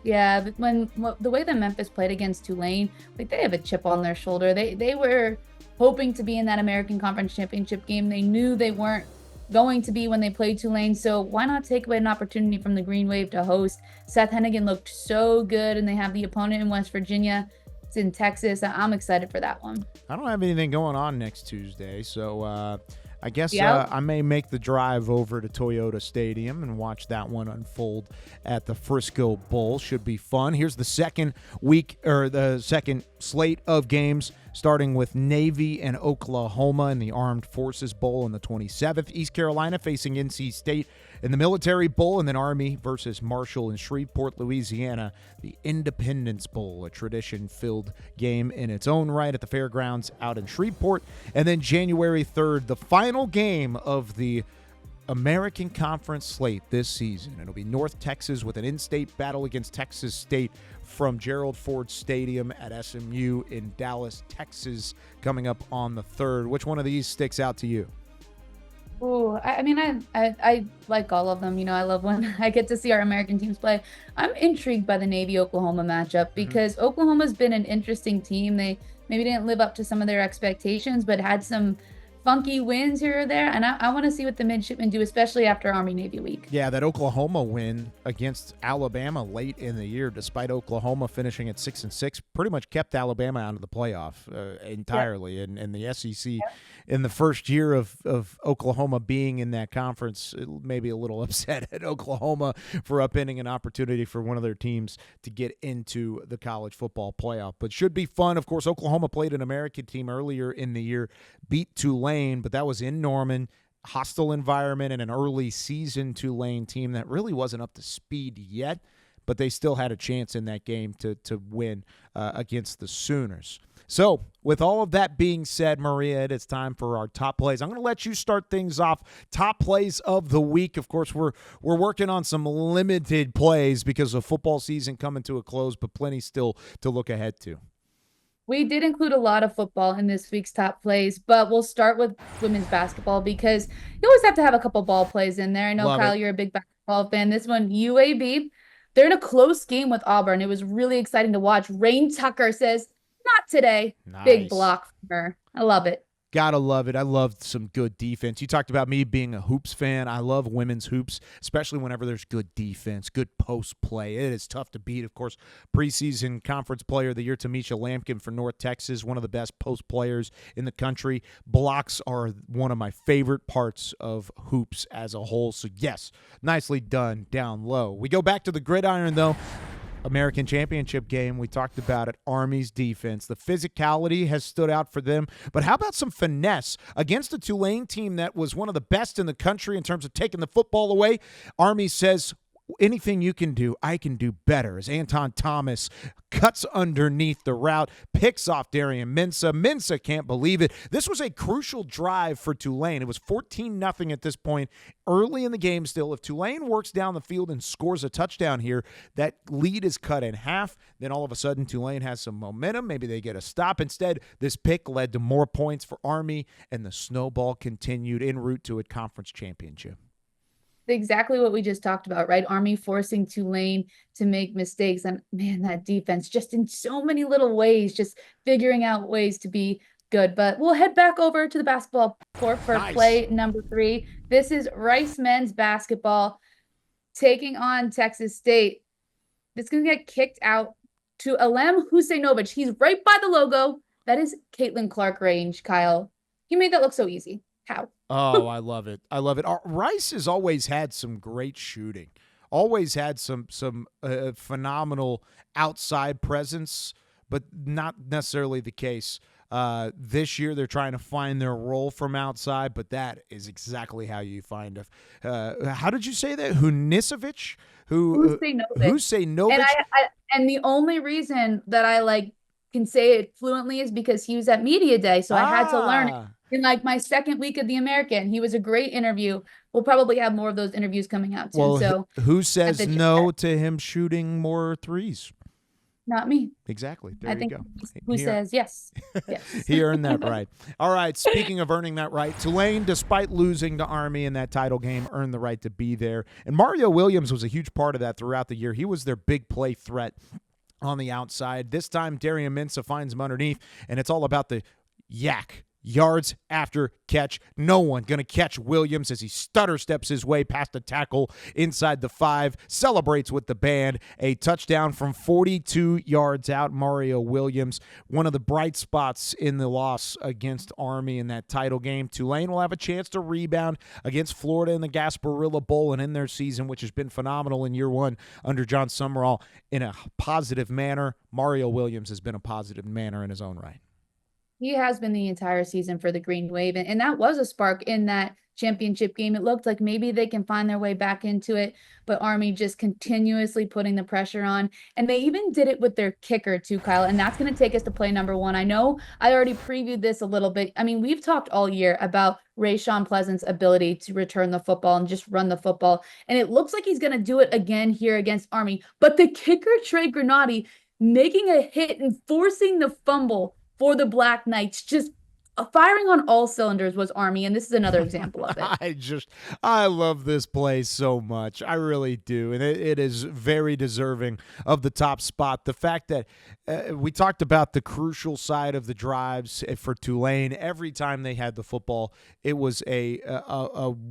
Speaker 2: the way that Memphis played against Tulane. Like, they have a chip on their shoulder. They were hoping to be in that American Conference Championship game. They knew they weren't going to be when they played Tulane, so why not take away an opportunity from the Green Wave to host? Seth Hennigan looked so good, and they have the opponent in West Virginia. It's in Texas. I'm excited for that one.
Speaker 1: I don't have anything going on next Tuesday, so I guess I may make the drive over to Toyota Stadium and watch that one unfold at the Frisco Bowl. Should be fun. Here's the second week, or the second slate of games starting with Navy and Oklahoma in the Armed Forces Bowl on the 27th. East Carolina facing NC State in the Military Bowl, and then Army versus Marshall in Shreveport, Louisiana, the Independence Bowl, a tradition-filled game in its own right at the fairgrounds out in Shreveport. And then January 3rd, the final game of the American Conference slate this season. It'll be North Texas with an in-state battle against Texas State from Gerald Ford Stadium at SMU in Dallas, Texas, coming up on the 3rd. Which one of these sticks out to you?
Speaker 2: Oh, I like all of them. I love when I get to see our American teams play. I'm intrigued by the Navy-Oklahoma matchup because Oklahoma's been an interesting team. They maybe didn't live up to some of their expectations, but had some funky wins here or there, and I want to see what the Midshipmen do, especially after Army-Navy week.
Speaker 1: Yeah, that Oklahoma win against Alabama late in the year, despite Oklahoma finishing at 6-6, pretty much kept Alabama out of the playoff entirely. Yeah. And the SEC, in the first year of Oklahoma being in that conference, maybe a little upset at Oklahoma for upending an opportunity for one of their teams to get into the college football playoff. But should be fun. Of course, Oklahoma played an American team earlier in the year, beat Tulane, but that was in Norman, hostile environment, and an early season Tulane team that really wasn't up to speed yet, but they still had a chance in that game to win against the Sooners. So with all of that being said, Maria, it's time for our top plays. I'm going to let you start things off. Top plays of the week. Of course, we're working on some limited plays because of football season coming to a close, but plenty still to look ahead to.
Speaker 2: We did include a lot of football in this week's top plays, but we'll start with women's basketball because you always have to have a couple ball plays in there. I know, Kyle, you're a big basketball fan. This one, UAB, they're in a close game with Auburn. It was really exciting to watch. Rain Tucker says, not today. Nice. Big block from her. I love it.
Speaker 1: Gotta love it. I love some good defense. You talked about me being a hoops fan. I love women's hoops, especially whenever there's good defense, good post play. It is tough to beat. Of course, preseason conference player of the year, Tamisha Lampkin for North Texas, one of the best post players in the country. Blocks are one of my favorite parts of hoops as a whole. So, yes, nicely done down low. We go back to the gridiron, though. American Championship game, we talked about it, Army's defense. The physicality has stood out for them, but how about some finesse against a Tulane team that was one of the best in the country in terms of taking the football away? Army says, anything you can do, I can do better. As Anton Thomas cuts underneath the route, picks off Darian Mensah. Mensah can't believe it. This was a crucial drive for Tulane. It was 14-0 at this point, early in the game still. If Tulane works down the field and scores a touchdown here, that lead is cut in half. Then all of a sudden, Tulane has some momentum. Maybe they get a stop. Instead, this pick led to more points for Army, and the snowball continued en route to a conference championship.
Speaker 2: Exactly what we just talked about, right? Army forcing Tulane to make mistakes. And man, that defense just in so many little ways, just figuring out ways to be good. But we'll head back over to the basketball court for play number 3. This is Rice men's basketball taking on Texas State. It's going to get kicked out to Alem Huseinovich. He's right by the logo. That is Caitlin Clark range, Kyle. You made that look so easy. How?
Speaker 1: Oh, I love it. I love it. Rice has always had some great shooting, always had some phenomenal outside presence, but not necessarily the case. This year they're trying to find their role from outside, but that is exactly how you find how did you say that? Huseinovich? Huseinovich.
Speaker 2: And the only reason that I can say it fluently is because he was at media day, so I had to learn it. In my second week of the American, he was a great interview. We'll probably have more of those interviews coming out soon.
Speaker 1: Well,
Speaker 2: so
Speaker 1: who says no to him shooting more threes?
Speaker 2: Not me.
Speaker 1: Exactly. There you go.
Speaker 2: Who says yes? Yes.
Speaker 1: He earned that right. All right. Speaking of earning that right, Tulane, despite losing to Army in that title game, earned the right to be there. And Mario Williams was a huge part of that throughout the year. He was their big play threat on the outside. This time, Darian Mensah finds him underneath, and it's all about the yak. Yards after catch. No one going to catch Williams as he stutter steps his way past a tackle inside the 5, celebrates with the band. A touchdown from 42 yards out. Mario Williams, one of the bright spots in the loss against Army in that title game. Tulane will have a chance to rebound against Florida in the Gasparilla Bowl and in their season, which has been phenomenal in year 1 under John Summerall in a positive manner. Mario Williams has been a positive manner in his own right.
Speaker 2: He has been the entire season for the Green Wave, and that was a spark in that championship game. It looked like maybe they can find their way back into it, but Army just continuously putting the pressure on. And they even did it with their kicker too, Kyle, and that's going to take us to play number 1. I know I already previewed this a little bit. I mean, we've talked all year about Rayshawn Pleasant's ability to return the football and just run the football, and it looks like he's going to do it again here against Army. But the kicker, Trey Granati, making a hit and forcing the fumble for the Black Knights, just firing on all cylinders was Army, and this is another example of it.
Speaker 1: I love this play so much. I really do, and it is very deserving of the top spot. The fact that we talked about the crucial side of the drives for Tulane. Every time they had the football, it was a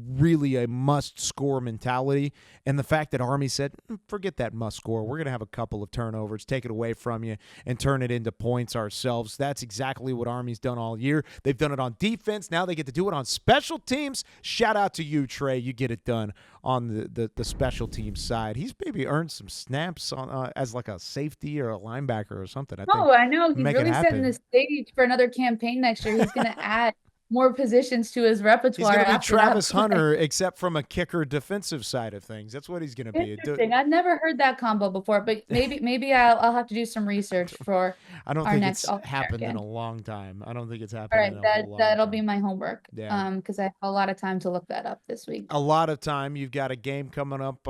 Speaker 1: really a must-score mentality, and the fact that Army said, forget that must-score. We're going to have a couple of turnovers, take it away from you, and turn it into points ourselves. That's exactly what Army's done all year. They've done it on defense. Now they get to do it on special teams. Shout out to you, Trey. You get it done on the special teams side. He's maybe earned some snaps on as like a safety or a linebacker or something.
Speaker 2: I know. He's really setting the stage for another campaign next year. He's going to add more positions to his repertoire.
Speaker 1: He's going to be Travis Hunter, except from a kicker defensive side of things. That's what he's going to be.
Speaker 2: Interesting. I've never heard that combo before, but maybe I'll have to do some research for
Speaker 1: I don't
Speaker 2: our
Speaker 1: think
Speaker 2: next
Speaker 1: it's happened in a long time. I don't think it's happened.
Speaker 2: All right,
Speaker 1: in a whole long
Speaker 2: that'll
Speaker 1: time.
Speaker 2: be my homework.
Speaker 1: Yeah.
Speaker 2: Because I have a lot of time to look that up this week.
Speaker 1: A lot of time. You've got a game coming up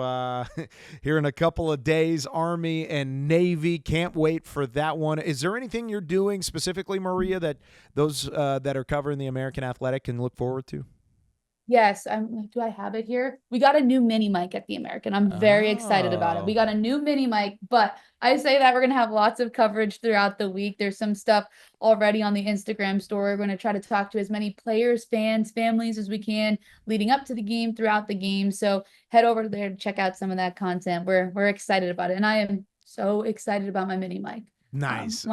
Speaker 1: here in a couple of days. Army and Navy. Can't wait for that one. Is there anything you're doing specifically, Maria, that those that are covering the American Athletic can look forward to?
Speaker 2: Yes, do I have it here? We got a new mini mic at the American. I'm very excited about it. We got a new mini mic, but I say that we're going to have lots of coverage throughout the week. There's some stuff already on the Instagram story. We're going to try to talk to as many players, fans, families as we can leading up to the game, throughout the game. So head over there to check out some of that content. We're excited about it. And I am so excited about my mini mic.
Speaker 1: Nice.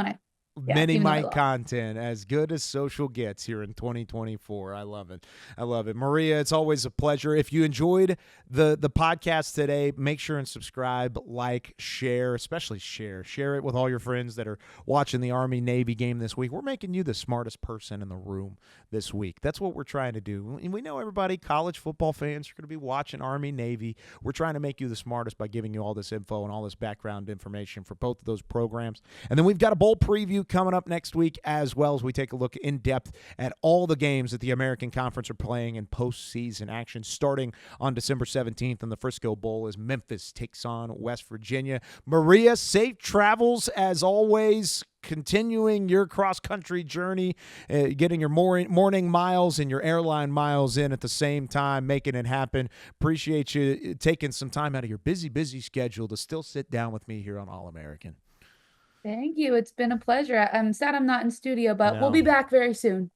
Speaker 2: Mini
Speaker 1: mic content, as good as social gets here in 2024. I love it. I love it. Maria, it's always a pleasure. If you enjoyed the podcast today, make sure and subscribe, like, share, especially share. Share it with all your friends that are watching the Army-Navy game this week. We're making you the smartest person in the room this week. That's what we're trying to do. And we know everybody, college football fans, are going to be watching Army-Navy. We're trying to make you the smartest by giving you all this info and all this background information for both of those programs. And then we've got a bowl preview coming up next week, as well as we take a look in depth at all the games that the American Conference are playing in postseason action, starting on December 17th in the Frisco Bowl as Memphis takes on West Virginia. Maria, safe travels as always, continuing your cross-country journey, getting your morning miles and your airline miles in at the same time, making it happen. Appreciate you taking some time out of your busy schedule to still sit down with me here on All-American.
Speaker 2: Thank you. It's been a pleasure. I'm sad I'm not in studio, but we'll be back very soon.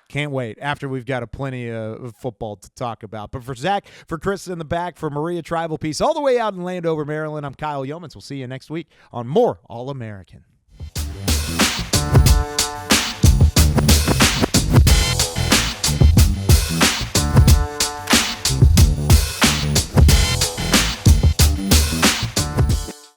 Speaker 1: Can't wait after we've got plenty of football to talk about. But for Zach, for Chris in the back, for Maria Trivelpeice, all the way out in Landover, Maryland, I'm Kyle Youmans. We'll see you next week on more All-American.